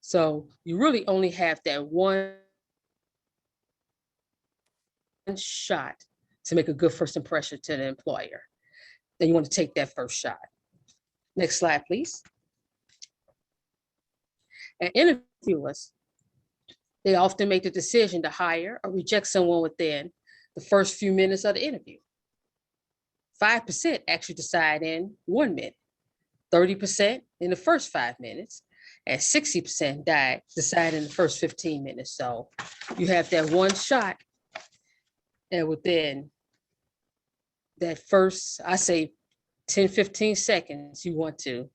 So you really only have that one shot to make a good first impression to the employer. Then you want to take that first shot. Next slide, please. And interviewers, they often make the decision to hire or reject someone within the first few minutes of the interview. 5% actually decide in 1 minute, 30% in the first 5 minutes, and 60% decide in the first 15 minutes. So you have that one shot, and within that first, I say 10, 15 seconds, you want to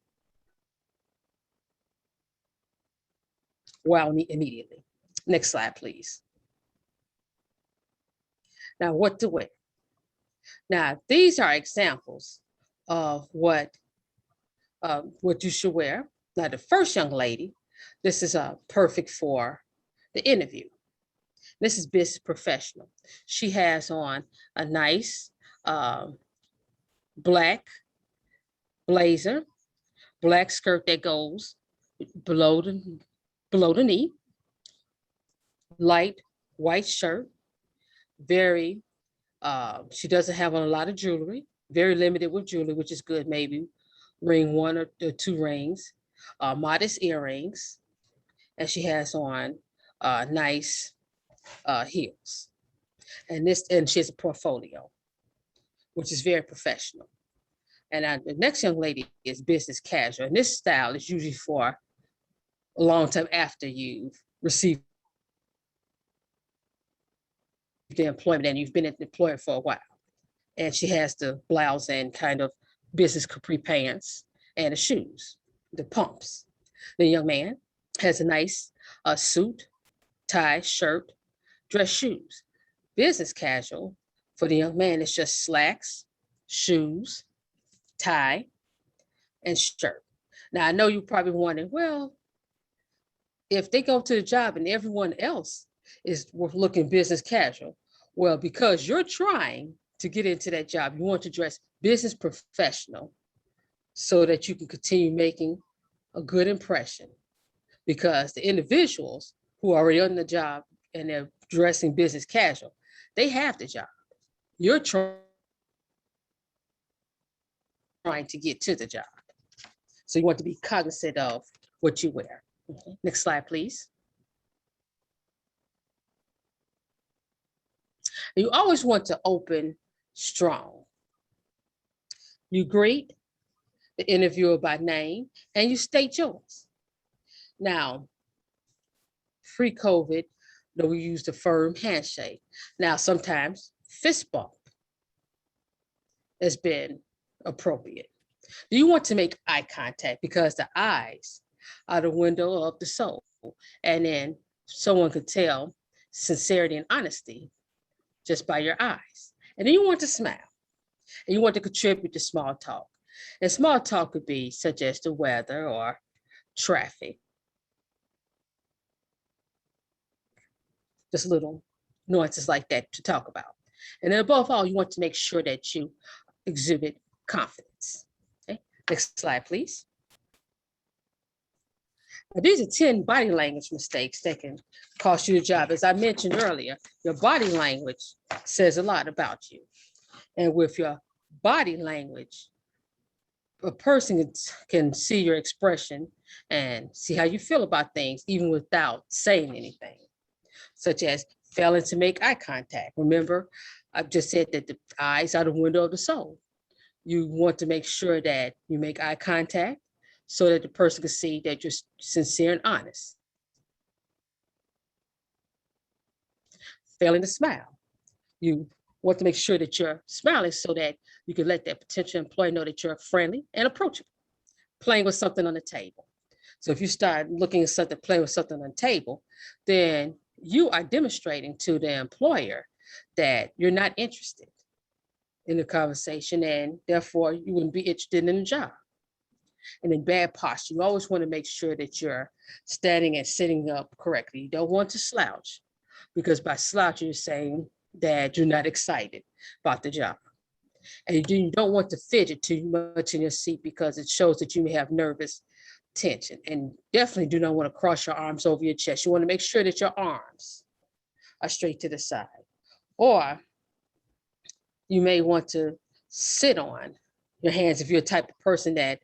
wow me immediately. Next slide, please. Now, what to wear? Now, these are examples of what what you should wear. Now, the first young lady, this is perfect for the interview. This is business professional. She has on a nice black blazer, black skirt that goes below the knee, light white shirt, very, she doesn't have on a lot of jewelry, very limited with jewelry, which is good, maybe ring one or two rings, modest earrings, and she has on nice heels. And she has a portfolio, which is very professional. And the next young lady is business casual. And this style is usually for a long time after you've received the employment and you've been at the employer for a while. And she has the blouse and kind of business capri pants and the shoes, the pumps. The young man has a nice suit, tie, shirt, dress shoes. Business casual for the young man is just slacks, shoes, tie, and shirt. Now, I know you're probably wondering, well, if they go to the job and everyone else is looking business casual, well, because you're trying to get into that job, you want to dress business professional so that you can continue making a good impression. Because the individuals who are already on the job and they're dressing business casual, they have the job. You're trying to get to the job. So you want to be cognizant of what you wear. Okay. Next slide, please. You always want to open strong. You greet the interviewer by name and you state yours. Now, pre-COVID, we used a firm handshake. Now, sometimes fist bump has been appropriate. You want to make eye contact because the eyes are the window of the soul. And then someone could tell sincerity and honesty just by your eyes. And then you want to smile. And you want to contribute to small talk. And small talk could be such as the weather or traffic. Just little nuances like that to talk about. And then above all, you want to make sure that you exhibit confidence. Okay, next slide, please. Now, these are 10 body language mistakes that can cost you the job. As I mentioned earlier, your body language says a lot about you. And with your body language, a person can see your expression and see how you feel about things, even without saying anything, such as failing to make eye contact. Remember, I've just said that the eyes are the window of the soul. You want to make sure that you make eye contact so that the person can see that you're sincere and honest. Failing to smile. You want to make sure that you're smiling so that you can let that potential employee know that you're friendly and approachable. Playing with something on the table. So if you start looking at something, playing with something on the table, then you are demonstrating to the employer that you're not interested in the conversation and therefore you wouldn't be interested in the job. And in bad posture, you always want to make sure that you're standing and sitting up correctly. You don't want to slouch because by slouch, you're saying that you're not excited about the job. And you don't want to fidget too much in your seat because it shows that you may have nervous tension. And definitely do not want to cross your arms over your chest. You want to make sure that your arms are straight to the side. Or you may want to sit on your hands if you're the type of person that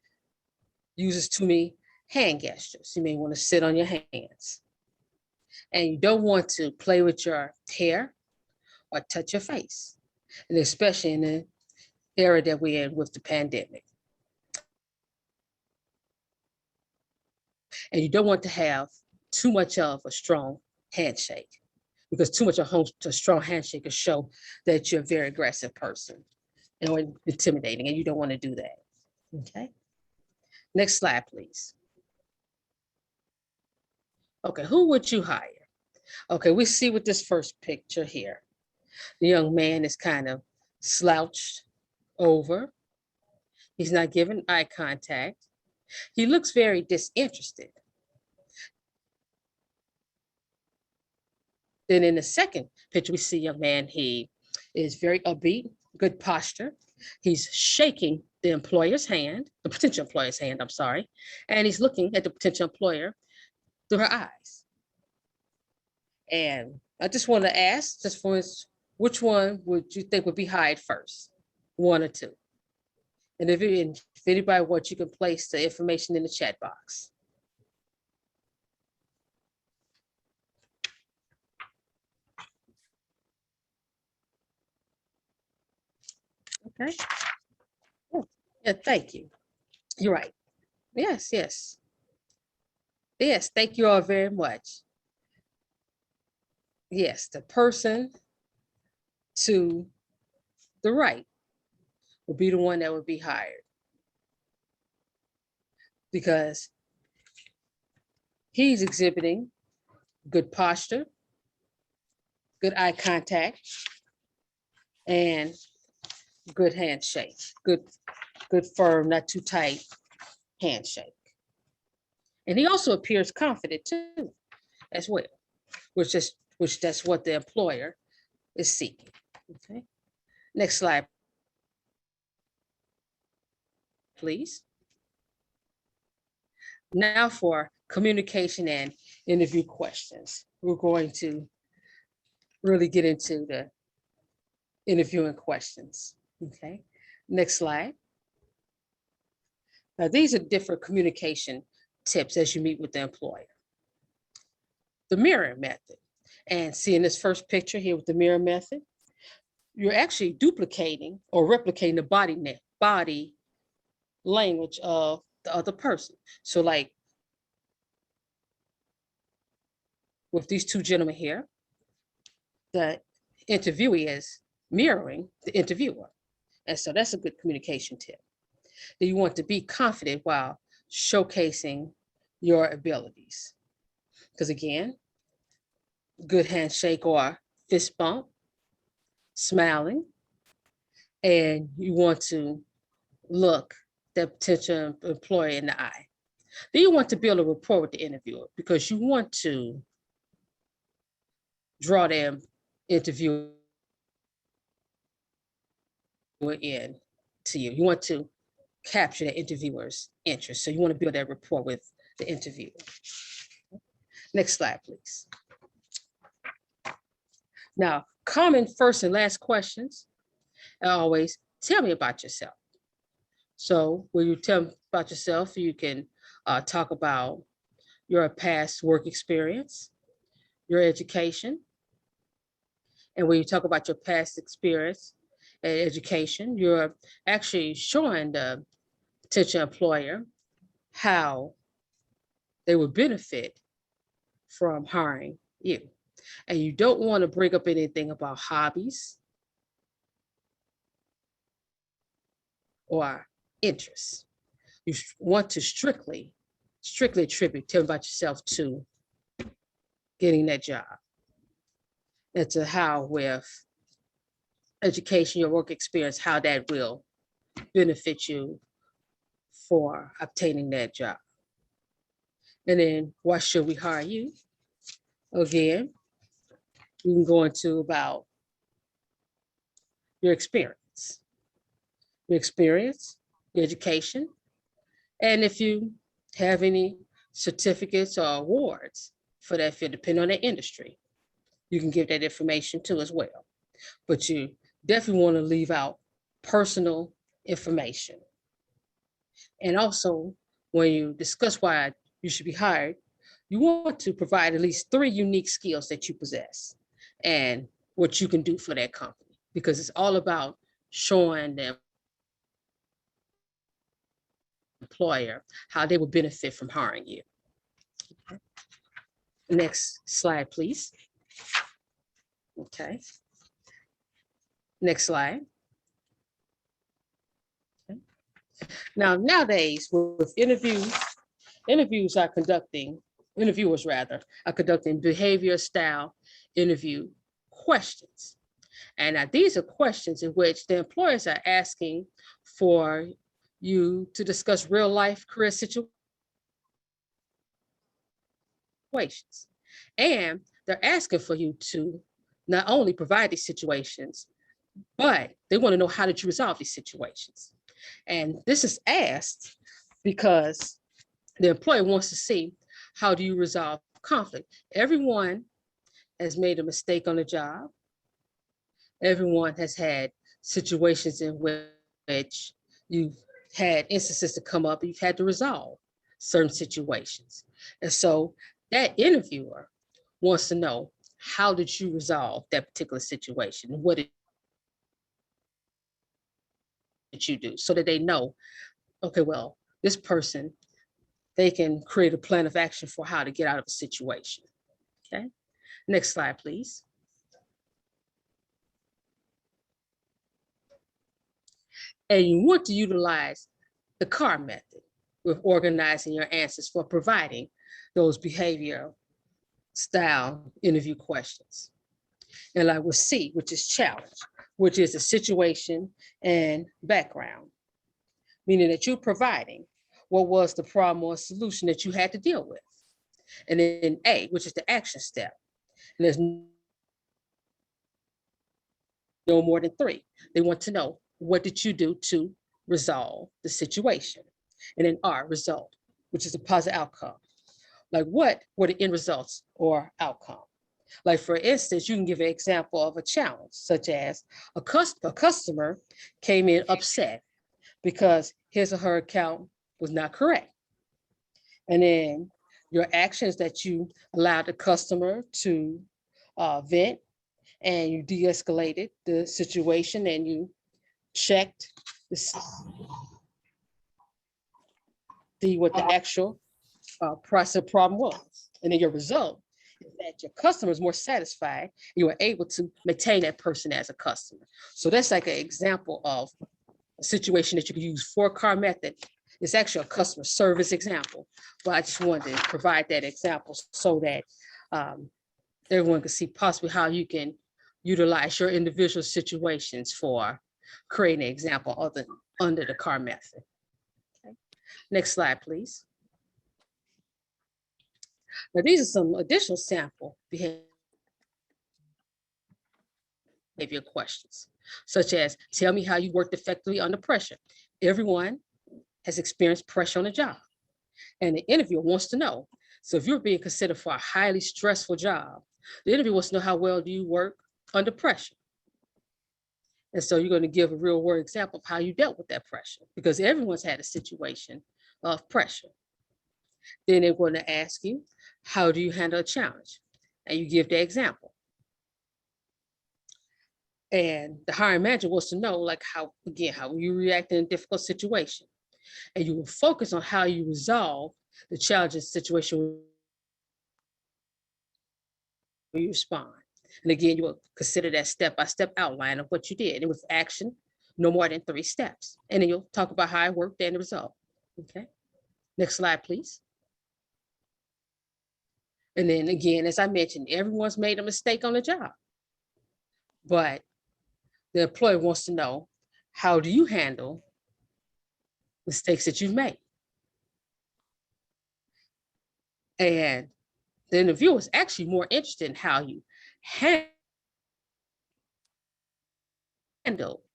uses too many hand gestures. You may want to sit on your hands. And you don't want to play with your hair or touch your face. And especially in the era that we're in with the pandemic. And you don't want to have too much of a strong handshake because too much of a strong handshake will show that you're a very aggressive person and intimidating, and you don't want to do that. Okay. Next slide, please. Okay, who would you hire? Okay, we see with this first picture here. The young man is kind of slouched over. He's not giving eye contact. He looks very disinterested. Then in the second picture, we see a young man. He is very upbeat, good posture. He's shaking the employer's hand, the potential employer's hand, I'm sorry, and he's looking at the potential employer through her eyes. And I just want to ask, just for instance, which one would you think would be hired first? One or two? And if anybody wants, you can place the information in the chat box. Okay. Yeah, thank you. You're right. Yes, yes. Yes, thank you all very much. Yes, the person to the right will be the one that would be hired, because he's exhibiting good posture, good eye contact, and good handshake, good firm, not too tight handshake. And he also appears confident too, as well, which that's what the employer is seeking. Okay. Next slide, please. Now for communication and interview questions. We're going to really get into the interviewing questions. Okay. Next slide. Now, these are different communication tips as you meet with the employer. The mirror method. And see in this first picture here with the mirror method, you're actually duplicating or replicating the body language of the other person. So like with these two gentlemen here, the interviewee is mirroring the interviewer. And so that's a good communication tip. That you want to be confident while showcasing your abilities. Because again, good handshake or fist bump, smiling, and you want to look the potential employer in the eye. Then you want to build a rapport with the interviewer, because you want to draw them interviewer in to you. You want to capture the interviewer's interest. So you want to build that rapport with the interviewer. Next slide, please. Now, common first and last questions are always, tell me about yourself. So when you tell me about yourself, you can talk about your past work experience, your education. And when you talk about your past experience and education, you're actually showing the potential employer how they would benefit from hiring you. And you don't want to bring up anything about hobbies or interests. You want to strictly attribute, tell about yourself to getting that job. And to how with education, your work experience, how that will benefit you for obtaining that job. And then why should we hire you? Again, you can go into about your experience, your education, and if you have any certificates or awards for that field, depending on the industry, you can give that information too as well. But you definitely want to leave out personal information. And also, when you discuss why you should be hired, you want to provide at least 3 unique skills that you possess and what you can do for that company, because it's all about showing the employer how they will benefit from hiring you. Next slide, please. Okay. Next slide. Okay. Now, nowadays, with interviewers are conducting behavior style interview questions. And now these are questions in which the employers are asking for you to discuss real life career situations. And they're asking for you to not only provide these situations, but they want to know how did you resolve these situations. And this is asked because the employer wants to see how do you resolve conflict. Everyone has made a mistake on the job. Everyone has had situations in which you've had instances to come up, you've had to resolve certain situations. And so that interviewer wants to know, how did you resolve that particular situation? What did you do? So that they know, okay, well, this person, they can create a plan of action for how to get out of a situation. Okay, next slide, please. And you want to utilize the CAR method with organizing your answers for providing those behavioral style interview questions. And like with C, which is challenge, which is the situation and background, meaning that you're providing what was the problem or solution that you had to deal with. And then A, which is the action step. And there's no more than 3. They want to know, what did you do to resolve the situation? And then R, result, which is a positive outcome. Like, what were the end results or outcome? Like, for instance, you can give an example of a challenge, such as a customer came in upset because his or her account was not correct. And then your actions that you allowed the customer to vent, and you de-escalated the situation, and you checked to see what the actual process problem was. And then your result is that your customer is more satisfied. You were able to maintain that person as a customer. So that's like an example of a situation that you can use for CAR method. It's actually a customer service example, but I just wanted to provide that example so that everyone can see possibly how you can utilize your individual situations for creating an example under the CAR method. Okay. Next slide, please. Now, these are some additional sample behavior questions, such as, tell me how you worked effectively under pressure. Everyone has experienced pressure on the job, and the interviewer wants to know. So if you're being considered for a highly stressful job, the interviewer wants to know, how well do you work under pressure? And so you're going to give a real world example of how you dealt with that pressure, because everyone's had a situation of pressure. Then they're going to ask you, how do you handle a challenge? And you give the example. And the hiring manager wants to know, like, how you react in a difficult situation. And you will focus on how you resolve the challenging situation when you respond. And again, you will consider that step-by-step outline of what you did. And with action, no more than 3 steps. And then you'll talk about how it worked and the result. Okay. Next slide, please. And then again, as I mentioned, everyone's made a mistake on the job. But the employer wants to know, how do you handle mistakes that you've made? And the interviewer is actually more interested in how you handle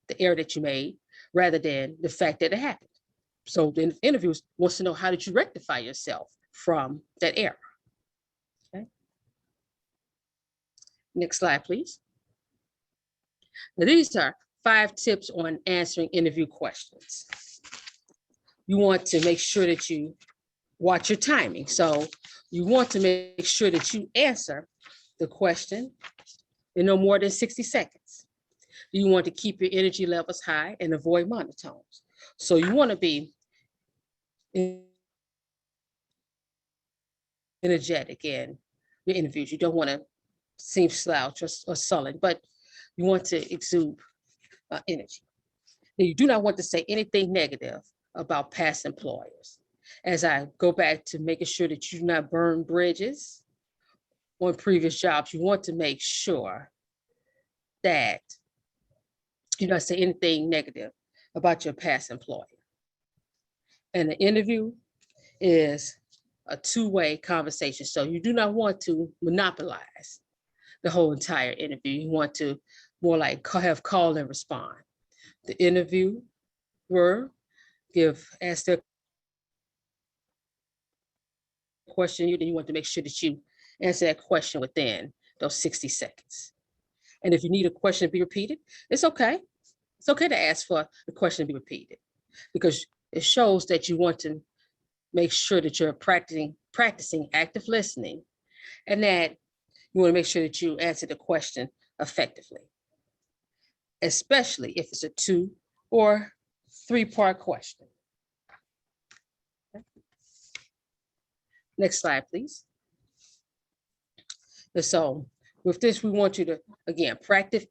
the error that you made rather than the fact that it happened. So the interviewer wants to know, how did you rectify yourself from that error? Okay. Next slide, please. Now, these are 5 tips on answering interview questions. You want to make sure that you watch your timing. So you want to make sure that you answer the question in no more than 60 seconds. You want to keep your energy levels high and avoid monotones. So you want to be energetic in your interviews. You don't want to seem slouch or sullen, but you want to exude energy. And you do not want to say anything negative about past employers. As I go back to making sure that you do not burn bridges on previous jobs, you want to make sure that you don't say anything negative about your past employer. And the interview is a two-way conversation. So you do not want to monopolize the whole entire interview. You want to more like have call and respond. The interviewer ask their question, then you want to make sure that you answer that question within those 60 seconds. And if you need a question to be repeated, it's okay. It's okay to ask for the question to be repeated because it shows that you want to make sure that you're practicing active listening and that you want to make sure that you answer the question effectively, especially if it's a 2 or 3-part question. Next slide, please. And so with this, we want you to, again, practice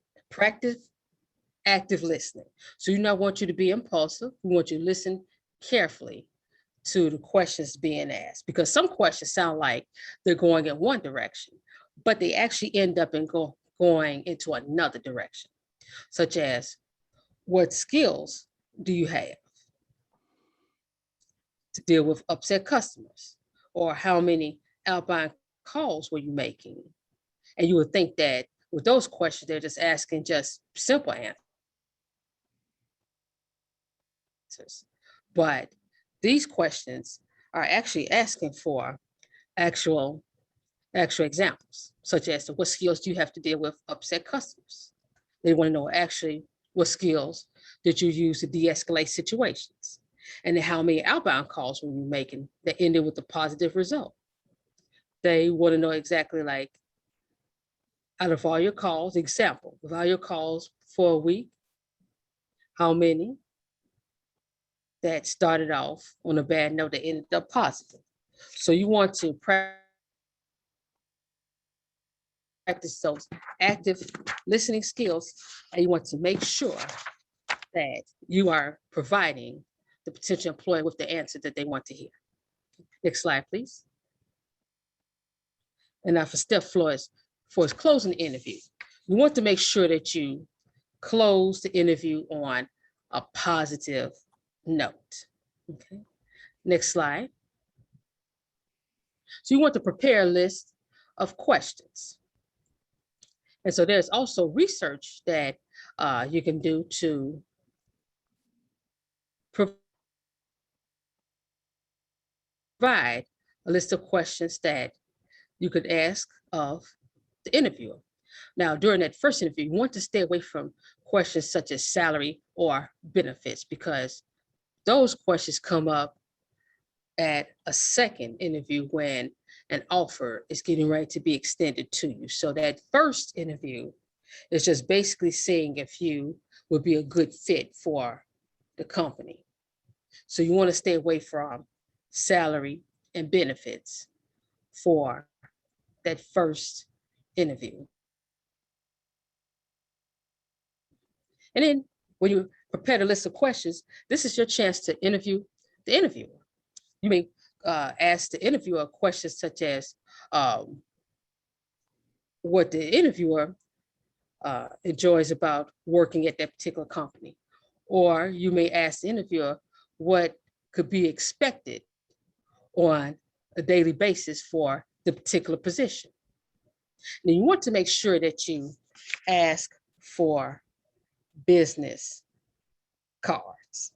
active listening. So we do not want you to be impulsive. We want you to listen carefully to the questions being asked, because some questions sound like they're going in one direction, but they actually end up in going into another direction, such as what skills do you have to deal with upset customers, or how many outbound calls were you making? And you would think that with those questions, they're just asking just simple answers. But these questions are actually asking for actual examples, such as what skills do you have to deal with upset customers? They want to know actually what skills did you use to de-escalate situations? And then how many outbound calls were you making that ended with a positive result? They want to know exactly like, out of all your calls, example, of all your calls for a week, how many that started off on a bad note that ended up positive? So you want to practice those active listening skills, and you want to make sure that you are providing the potential employee with the answer that they want to hear. Next slide, please. And now for step 4 is closing the interview. You want to make sure that you close the interview on a positive note. Okay. Next slide. So you want to prepare a list of questions. And so there's also research that you can do to provide a list of questions that you could ask of the interviewer. Now, during that first interview, you want to stay away from questions such as salary or benefits, because those questions come up at a second interview when an offer is getting ready to be extended to you. So that first interview is just basically seeing if you would be a good fit for the company. So you want to stay away from salary and benefits for that first interview. And then when you prepare the list of questions, this is your chance to interview the interviewer. You may ask the interviewer questions such as what the interviewer enjoys about working at that particular company. Or you may ask the interviewer what could be expected on a daily basis for the particular position. Now you want to make sure that you ask for business cards,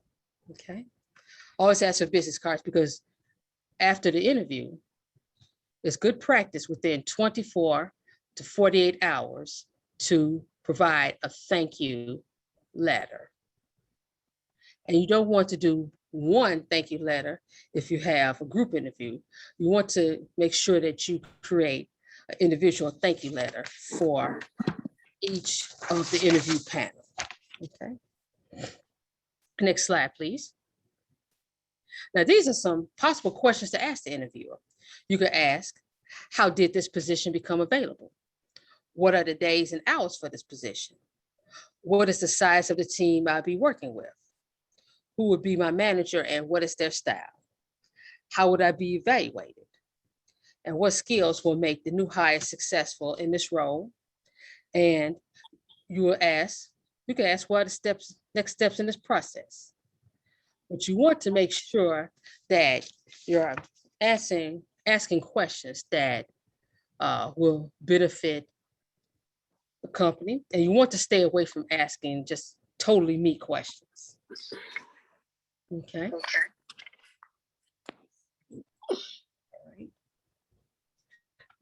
okay? Always ask for business cards, because after the interview, it's good practice within 24 to 48 hours to provide a thank you letter. And you don't want to do one thank you letter if you have a group interview. You want to make sure that you create an individual thank you letter for each of the interview panel. Okay. Next slide, please. Now, these are some possible questions to ask the interviewer. You could ask, how did this position become available? What are the days and hours for this position? What is the size of the team I'll be working with? Who would be my manager and what is their style? How would I be evaluated? And what skills will make the new hire successful in this role? And you can ask, what are the next steps in this process? but you want to make sure that you're asking questions that will benefit the company, and you want to stay away from asking just totally me questions. Okay. All right.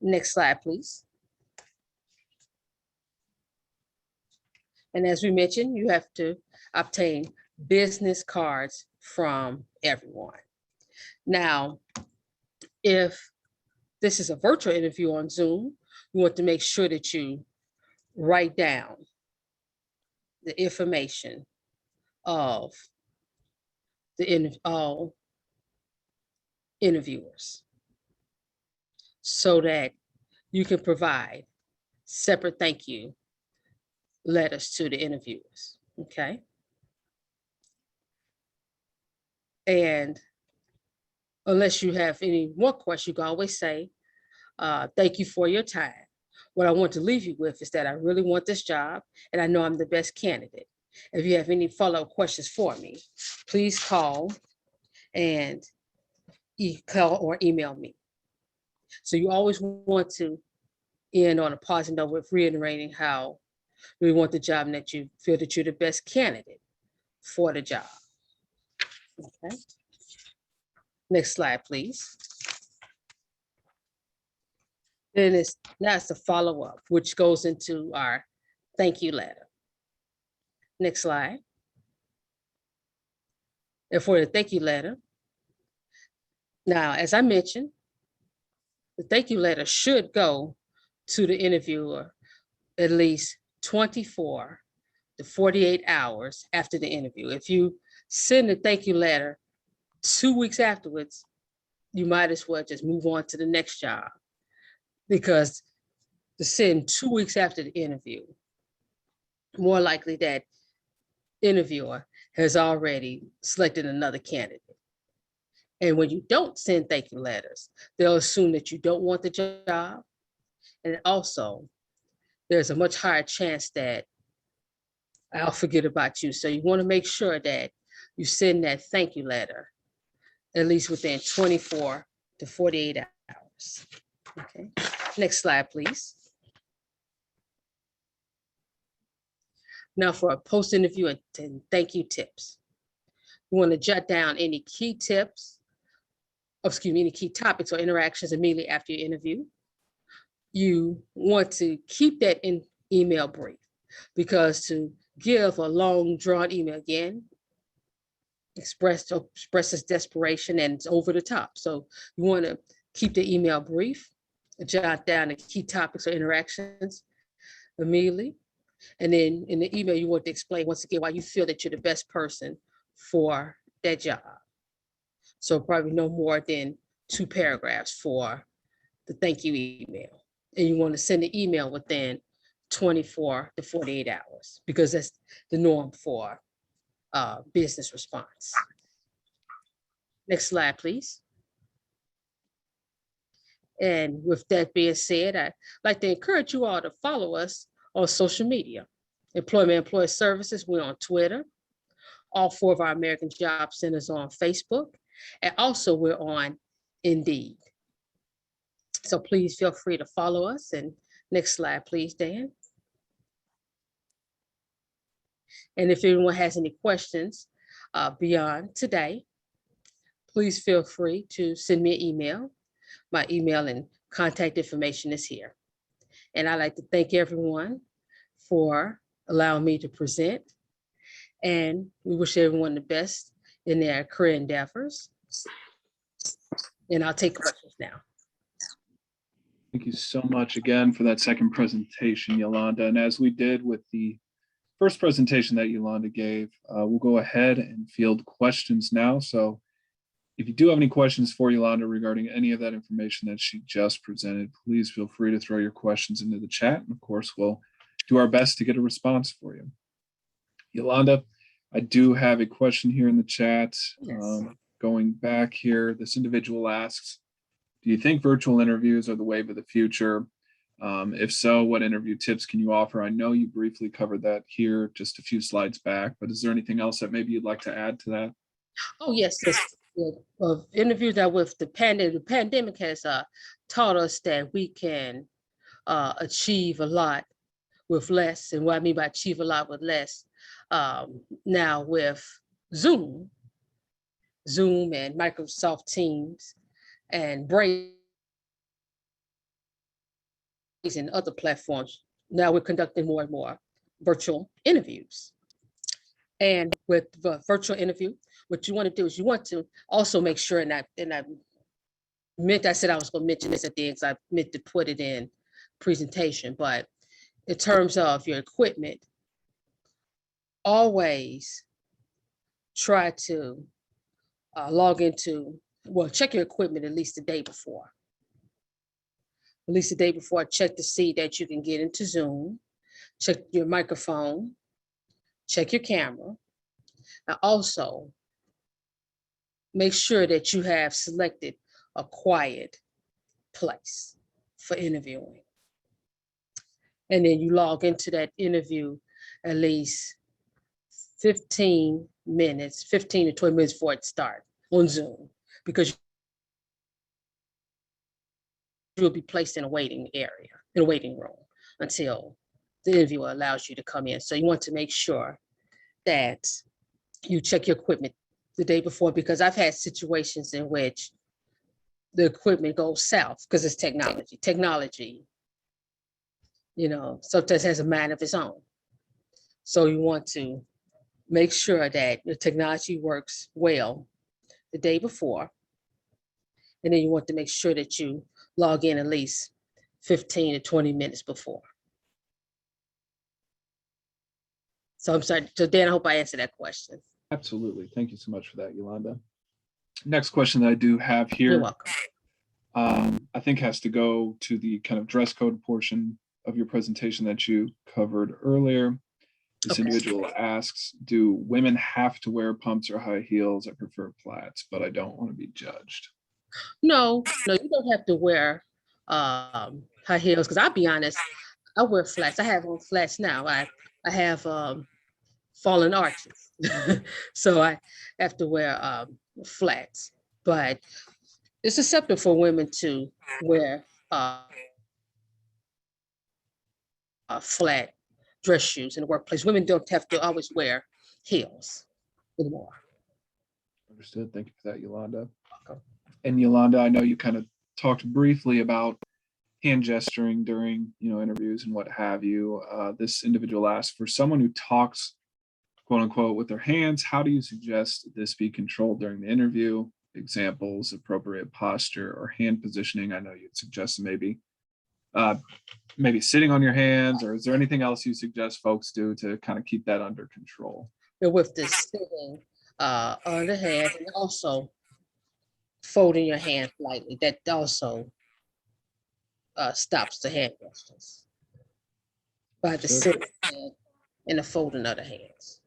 Next slide, please. And as we mentioned, you have to obtain business cards from everyone. Now, if this is a virtual interview on Zoom, you want to make sure that you write down the information of the all interviewers so that you can provide separate thank you letters to the interviewers, okay? And unless you have any more questions, you can always say, thank you for your time. What I want to leave you with is that I really want this job and I know I'm the best candidate. If you have any follow-up questions for me, please call and call or email me. So you always want to end on a positive note with reiterating how you want the job and that you feel that you're the best candidate for the job. Okay. Next slide, please. Then now it's the follow-up, which goes into our thank you letter. Next slide. And for the thank you letter, now, as I mentioned, the thank you letter should go to the interviewer at least 24 to 48 hours after the interview. If you send a thank you letter 2 weeks afterwards, you might as well just move on to the next job, because to send 2 weeks after the interview, more likely that interviewer has already selected another candidate. And when you don't send thank you letters, they'll assume that you don't want the job. And also, there's a much higher chance that I'll forget about you. So you want to make sure that you send that thank you letter at least within 24 to 48 hours. Okay, next slide, please. Now for a post-interview and thank you tips. You want to jot down any key tips, any key topics or interactions immediately after your interview. You want to keep that in email brief, because to give a long drawn email again expresses desperation and it's over the top. So you want to keep the email brief, jot down the key topics or interactions immediately. And then in the email, you want to explain once again why you feel that you're the best person for that job. So probably no more than 2 paragraphs for the thank you email. And you want to send the email within 24 to 48 hours, because that's the norm for business response. Next slide, please. And with that being said, I'd like to encourage you all to follow us on social media. Employer Services, we're on Twitter. All 4 of our American Job Centers are on Facebook. And also we're on Indeed. So please feel free to follow us. And next slide, please, Dan. And if anyone has any questions beyond today, please feel free to send me an email. My email and contact information is here. And I'd like to thank everyone for allowing me to present. And we wish everyone the best in their career endeavors. And I'll take questions now. Thank you so much again for that second presentation, Yolanda. And as we did with the first presentation that Yolanda gave, we'll go ahead and field questions now. So if you do have any questions for Yolanda regarding any of that information that she just presented, please feel free to throw your questions into the chat. And of course, we'll do our best to get a response for you. Yolanda, I do have a question here in the chat. Yes. Going back here, this individual asks, do you think virtual interviews are the wave of the future? If so, what interview tips can you offer? I know you briefly covered that here just a few slides back, but is there anything else that maybe you'd like to add to that? Oh, yes, yes. Of interviews that with the pandemic has taught us that we can achieve a lot with less. And what I mean by achieve a lot with less, now with Zoom, Zoom and Microsoft Teams and Braze and other platforms, now we're conducting more and more virtual interviews. And with the virtual interview, what you want to do is you want to also make sure, and I said I was going to mention this at the end, because I meant to put it in presentation, but in terms of your equipment, always try to log into, well, check your equipment at least the day before. At least the day before, check to see that you can get into Zoom, check your microphone, check your camera. And also make sure that you have selected a quiet place for interviewing. And then you log into that interview at least 15 to 20 minutes before it starts on Zoom, because you'll be placed in a waiting area, in a waiting room, until the interviewer allows you to come in. So you want to make sure that you check your equipment the day before, because I've had situations in which the equipment goes south because it's technology. Technology, sometimes has a mind of its own. So you want to make sure that the technology works well the day before. And then you want to make sure that you log in at least 15 to 20 minutes before. So I'm sorry. So Dan, I hope I answered that question. Absolutely. Thank you so much for that, Yolanda. Next question that I do have You're here, welcome. I think has to go to the kind of dress code portion of your presentation that you covered earlier. This Okay. individual asks, do women have to wear pumps or high heels? I prefer flats, but I don't want to be judged. No, you don't have to wear high heels, because I'll be honest, I wear flats. I have on flats now. I have fallen arches. So I have to wear flats. But it's acceptable for women to wear flat dress shoes in the workplace. Women don't have to always wear heels anymore. Understood. Thank you for that, Yolanda. Okay. And Yolanda, I know you kind of talked briefly about hand gesturing during, interviews and what have you. This individual asks, for someone who talks, quote unquote, with their hands, how do you suggest this be controlled during the interview? Examples, appropriate posture or hand positioning. I know you'd suggest maybe sitting on your hands, or is there anything else you suggest folks do to kind of keep that under control? With the sitting on the hands, and also folding your hands lightly, that also stops the hand gestures by the sitting hand and the folding of the hands,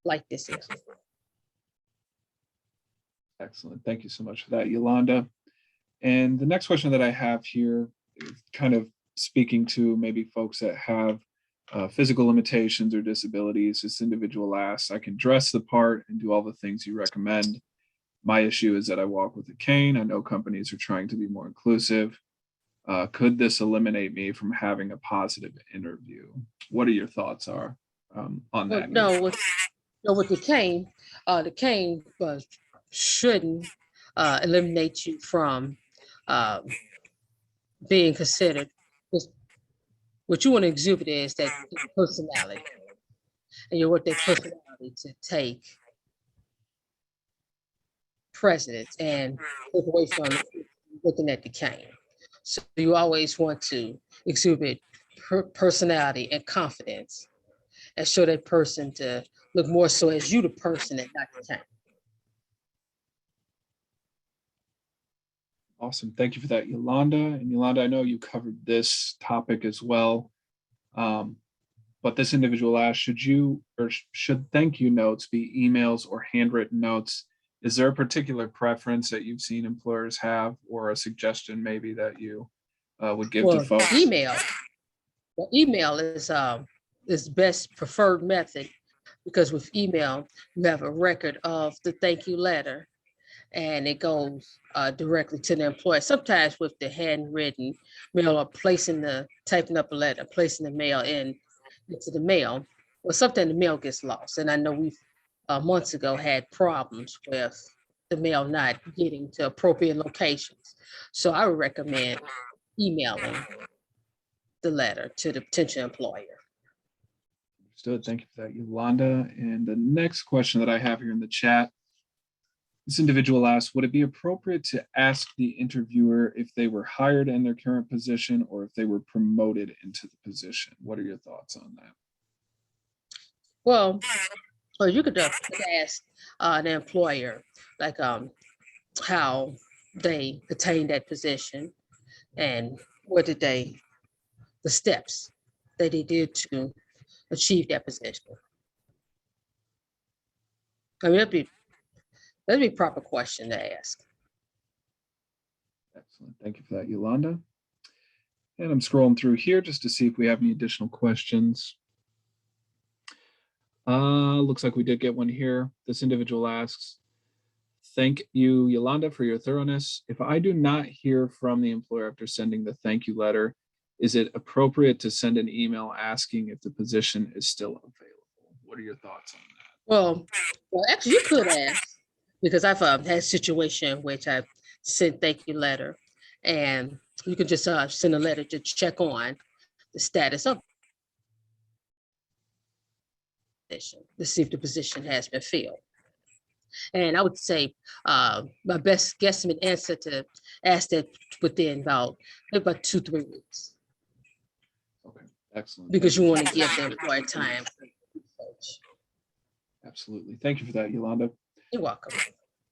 like this here. Excellent. Thank you so much for that, Yolanda. And the next question that I have here is kind of speaking to maybe folks that have physical limitations or disabilities. This individual asks, I can dress the part and do all the things you recommend. My issue is that I walk with a cane. I know companies are trying to be more inclusive. Could this eliminate me from having a positive interview? What are your thoughts on that? With the cane shouldn't eliminate you from being considered. What you want to exhibit is that personality, and you want that personality to take precedence and look away from looking at the cane. So you always want to exhibit personality and confidence, and show that person to look more so as you, the person, and not the cane. Awesome. Thank you for that, Yolanda. And Yolanda, I know you covered this topic as well. But this individual asked, should thank you notes be emails or handwritten notes? Is there a particular preference that you've seen employers have, or a suggestion maybe that you would give to folks? Email is best preferred method, because with email, you have a record of the thank you letter and it goes directly to the employer. Sometimes with the handwritten mail or typing up a letter, placing the mail into the mail, or something the mail gets lost. And I know we've months ago had problems with the mail not getting to appropriate locations. So I would recommend emailing the letter to the potential employer. Understood. Thank you for that, Yolanda. And the next question that I have here in the chat, this individual asks, would it be appropriate to ask the interviewer if they were hired in their current position or if they were promoted into the position? What are your thoughts on that? Well, or you could ask the employer, like how they attained that position and the steps that they did to achieve that position. I mean, that'd be a proper question to ask. Excellent. Thank you for that, Yolanda. And I'm scrolling through here just to see if we have any additional questions. Looks like we did get one here. This individual asks, thank you, Yolanda, for your thoroughness. If I do not hear from the employer after sending the thank you letter, is it appropriate to send an email asking if the position is still available? What are your thoughts on that? Well, actually, you could ask, because I've had a situation which I've sent thank you letter, and you can just send a letter to check on the status of the position to see if the position has been filled. And I would say my best guesstimate answer to ask that within about 2-3 weeks. Okay, excellent. Because you want to give the employer time. Absolutely. Thank you for that, Yolanda. You're welcome.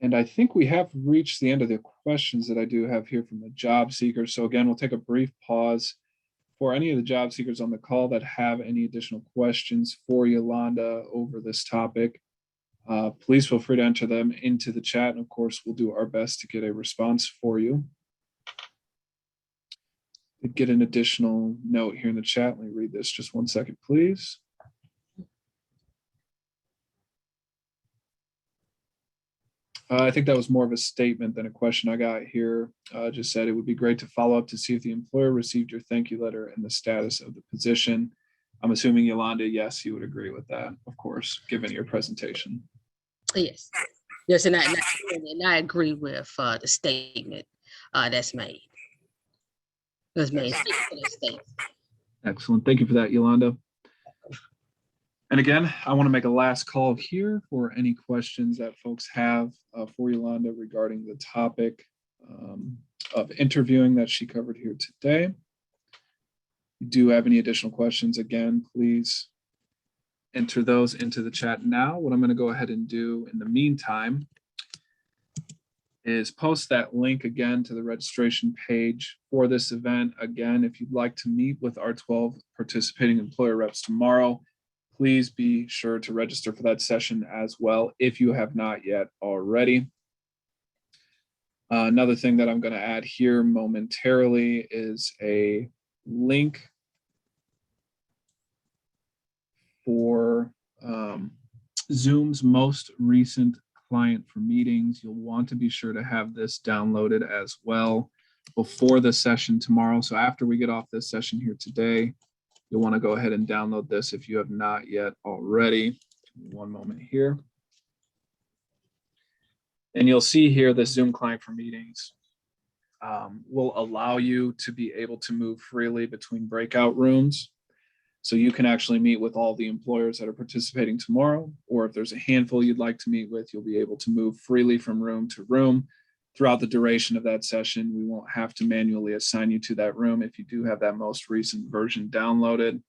And I think we have reached the end of the questions that I do have here from the job seekers. So again, we'll take a brief pause for any of the job seekers on the call that have any additional questions for Yolanda over this topic. Please feel free to enter them into the chat. And of course, we'll do our best to get a response for you. Get an additional note here in the chat. Let me read this just 1 second, please. I think that was more of a statement than a question I got here. Just said it would be great to follow up to see if the employer received your thank you letter and the status of the position. I'm assuming, Yolanda, yes, you would agree with that, of course, given your presentation. Yes. Yes, and I agree with the statement that's made. That's made. Excellent. Thank you for that, Yolanda. And again, I want to make a last call here for any questions that folks have for Yolanda regarding the topic of interviewing that she covered here today. If you do have any additional questions, again, please enter those into the chat now. What I'm going to go ahead and do in the meantime is post that link again to the registration page for this event. Again, if you'd like to meet with our 12 participating employer reps tomorrow, please be sure to register for that session as well if you have not yet already. Another thing that I'm going to add here momentarily is a link for Zoom's most recent client for meetings. You'll want to be sure to have this downloaded as well before the session tomorrow. So after we get off this session here today, you'll want to go ahead and download this if you have not yet already. Give me 1 moment here. And you'll see here the Zoom client for meetings will allow you to be able to move freely between breakout rooms. So you can actually meet with all the employers that are participating tomorrow, or if there's a handful you'd like to meet with, you'll be able to move freely from room to room throughout the duration of that session. We won't have to manually assign you to that room if you do have that most recent version downloaded.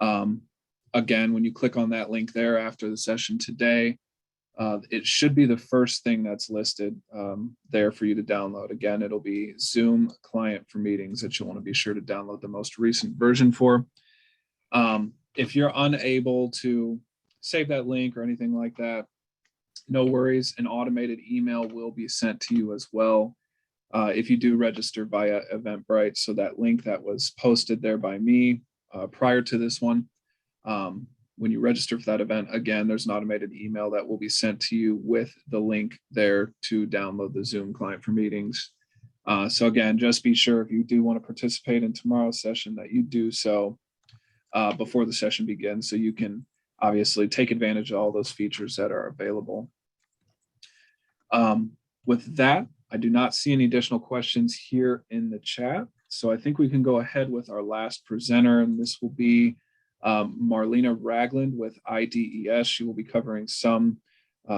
Again, when you click on that link there after the session today, it should be the first thing that's listed there for you to download. Again, it'll be Zoom client for meetings that you'll want to be sure to download the most recent version for. If you're unable to save that link or anything like that, no worries. An automated email will be sent to you as well if you do register via Eventbrite. So that link that was posted there by me prior to this one, when you register for that event, again, there's an automated email that will be sent to you with the link there to download the Zoom client for meetings. So again, just be sure if you do want to participate in tomorrow's session that you do so before the session begins, so you can obviously take advantage of all those features that are available. With that, I do not see any additional questions here in the chat. So I think we can go ahead with our last presenter, and this will be Marlena Ragland with IDES. She will be covering some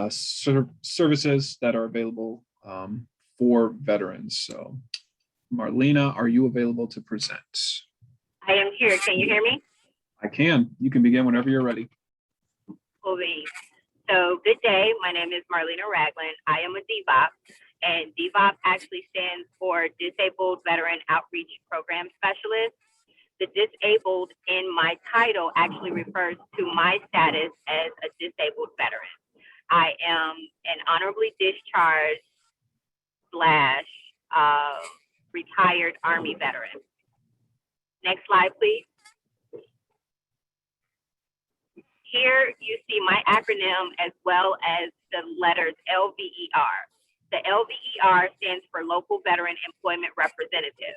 services that are available for veterans. So Marlena, are you available to present? I am here. Can you hear me? I can. You can begin whenever you're ready. Cool. So good day. My name is Marlena Ragland. I am a DVOP, and DVOP actually stands for Disabled Veteran Outreach Program Specialist. The disabled in my title actually refers to my status as a disabled veteran. I am an honorably discharged / retired Army veteran. Next slide, please. Here you see my acronym as well as the letters LVER. The LVER stands for Local Veteran Employment Representative.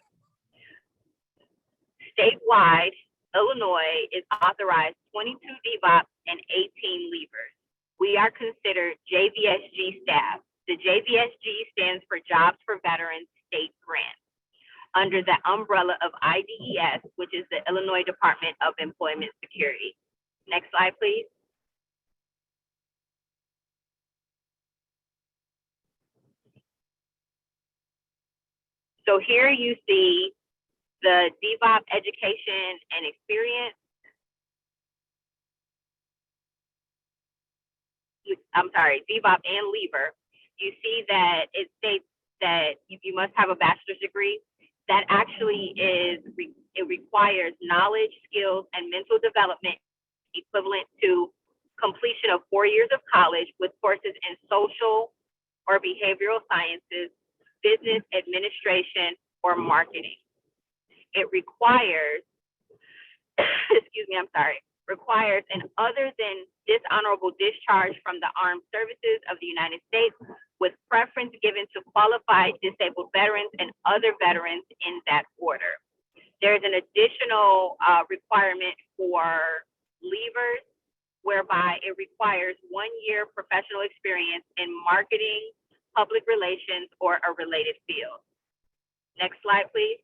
Statewide, Illinois is authorized 22 DVOPs and 18 leavers. We are considered JVSG staff. The JVSG stands for Jobs for Veterans State Grant, under the umbrella of IDES, which is the Illinois Department of Employment Security. Next slide, please. So here you see the DVOP education and experience. I'm sorry, DVOP and leaver. You see that it states that you must have a bachelor's degree. That actually it requires knowledge, skills, and mental development equivalent to completion of 4 years of college with courses in social or behavioral sciences, business administration, or marketing. It requires, requires an other than dishonorable discharge from the armed services of the United States, with preference given to qualified disabled veterans and other veterans in that order. There's an additional requirement for leavers, whereby it requires 1 year professional experience in marketing, public relations, or a related field. Next slide, please.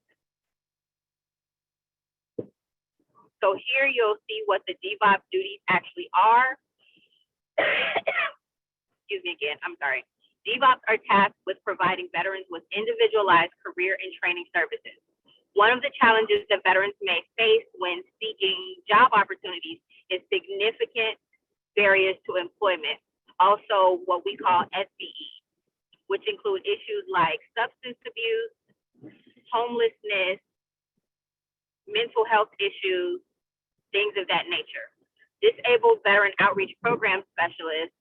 So here you'll see what the DVOP duties actually are. Excuse me again, I'm sorry. DVOPs are tasked with providing veterans with individualized career and training services. One of the challenges that veterans may face when seeking job opportunities is significant barriers to employment, also what we call SBE, which include issues like substance abuse, homelessness, mental health issues, things of that nature. Disabled Veteran Outreach Program Specialists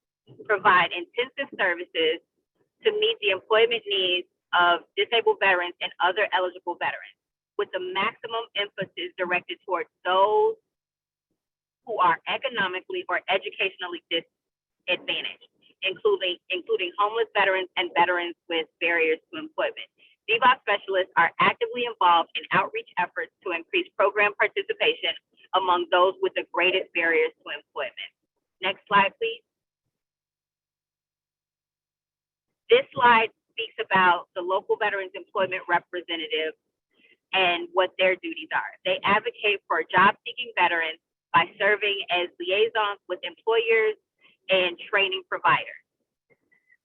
provide intensive services to meet the employment needs of disabled veterans and other eligible veterans, with the maximum emphasis directed towards those who are economically or educationally disadvantaged, including homeless veterans and veterans with barriers to employment. DVOP specialists are actively involved in outreach efforts to increase program participation among those with the greatest barriers to employment. Next slide, please. This slide speaks about the local veterans employment representative and what their duties are. They advocate for job-seeking veterans by serving as liaisons with employers and training providers.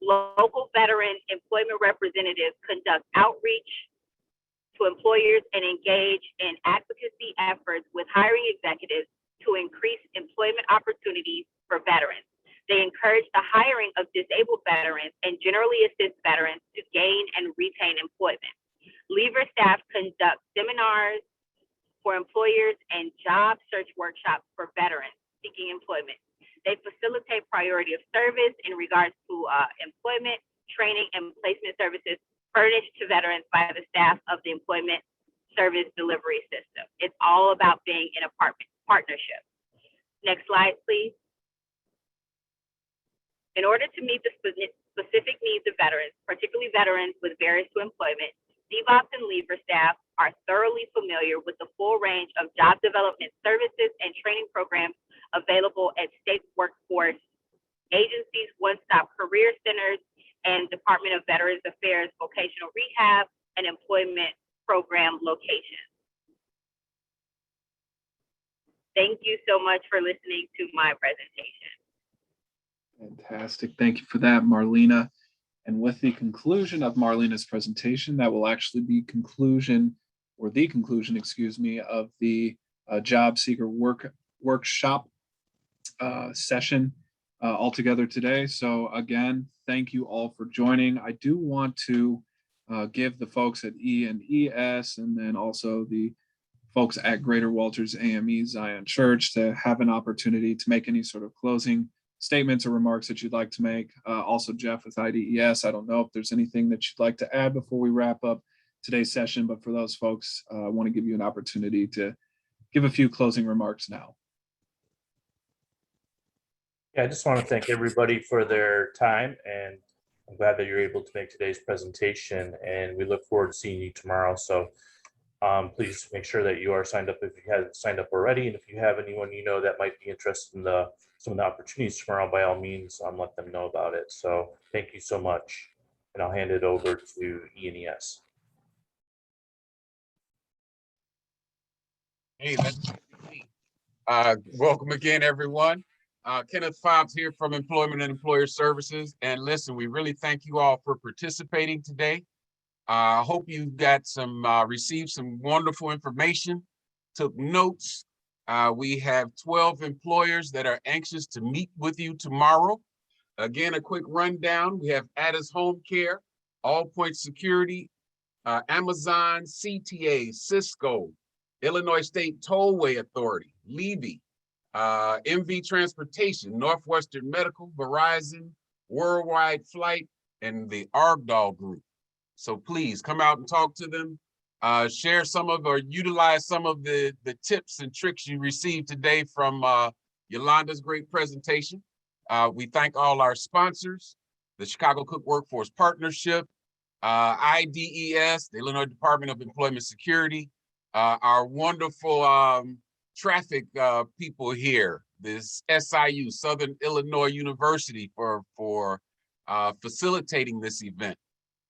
Local veteran employment representatives conduct outreach to employers and engage in advocacy efforts with hiring executives to increase employment opportunities for veterans. They encourage the hiring of disabled veterans and generally assist veterans to gain and retain employment. Leaver staff conduct seminars for employers and job search workshops for veterans seeking employment. They facilitate priority of service in regards to employment, training, and placement services furnished to veterans by the staff of the Employment Service Delivery System. It's all about being in a partnership. Next slide, please. In order to meet the specific needs of veterans, particularly veterans with barriers to employment, DevOps and Leaver staff are thoroughly familiar with the full range of job development services and training programs available at state workforce agencies, one-stop career centers, and Department of Veterans Affairs vocational rehab and employment program locations. Thank you so much for listening to my presentation. Fantastic. Thank you for that, Marlena. And with the conclusion of Marlena's presentation, that will actually be the conclusion, excuse me, of the job seeker workshop session altogether today. So again, thank you all for joining. I do want to give the folks at E&ES and then also the folks at Greater Walters AME Zion Church to have an opportunity to make any sort of closing statements or remarks that you'd like to make. Also, Jeff with IDES, I don't know if there's anything that you'd like to add before we wrap up today's session, but for those folks, I want to give you an opportunity to give a few closing remarks now. Yeah, I just want to thank everybody for their time, and I'm glad that you're able to make today's presentation, and we look forward to seeing you tomorrow. So please make sure that you are signed up if you haven't signed up already, and if you have anyone you know that might be interested in some of the opportunities tomorrow, by all means, let them know about it. So thank you so much, and I'll hand it over to E&ES. Hey, welcome again, everyone. Kenneth Fobbs here from Employment and Employer Services. And listen, we really thank you all for participating today. I hope you got received some wonderful information, took notes. We have 12 employers that are anxious to meet with you tomorrow. Again, a quick rundown. We have IDES Home Care, All Point Security, Amazon, CTA, Cisco, Illinois State Tollway Authority, Levy, MV Transportation, Northwestern Medical, Verizon, Worldwide Flight, and the Argdal Group. So please come out and talk to them, share some of or utilize some of the tips and tricks you received today from Yolanda's great presentation. We thank all our sponsors, the Chicago Cook Workforce Partnership, IDES, the Illinois Department of Employment Security, our wonderful traffic people here, this SIU, Southern Illinois University, for facilitating this event.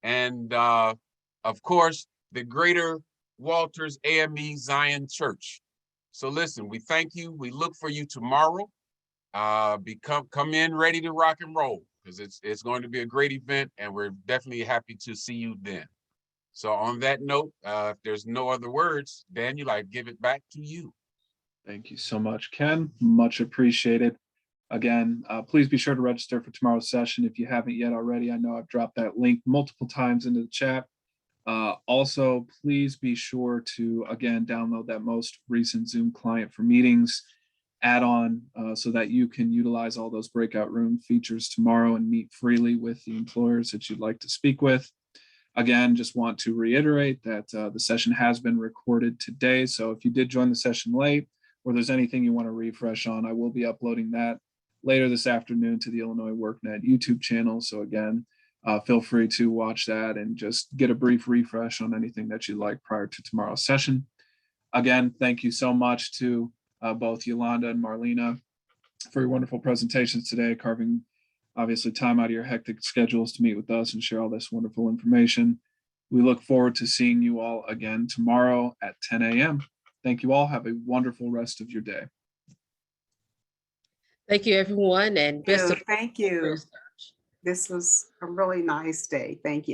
And of course, the Greater Walters AME Zion Church. So listen, we thank you. We look for you tomorrow. Come in ready to rock and roll, because it's going to be a great event, and we're definitely happy to see you then. So on that note, if there's no other words, Daniel, I give it back to you. Thank you so much, Ken. Much appreciated. Again, please be sure to register for tomorrow's session if you haven't yet already. I know I've dropped that link multiple times into the chat. Also, please be sure to, again, download that most recent Zoom client for meetings add-on so that you can utilize all those breakout room features tomorrow and meet freely with the employers that you'd like to speak with. Again, just want to reiterate that the session has been recorded today. So if you did join the session late, or there's anything you want to refresh on, I will be uploading that later this afternoon to the Illinois WorkNet YouTube channel. So again, feel free to watch that and just get a brief refresh on anything that you like prior to tomorrow's session. Again, thank you so much to both Yolanda and Marlena for your wonderful presentations today, carving obviously time out of your hectic schedules to meet with us and share all this wonderful information. We look forward to seeing you all again tomorrow at 10 a.m. Thank you all. Have a wonderful rest of your day. Thank you, everyone, and best of Thank you. This was a really nice day. Thank you.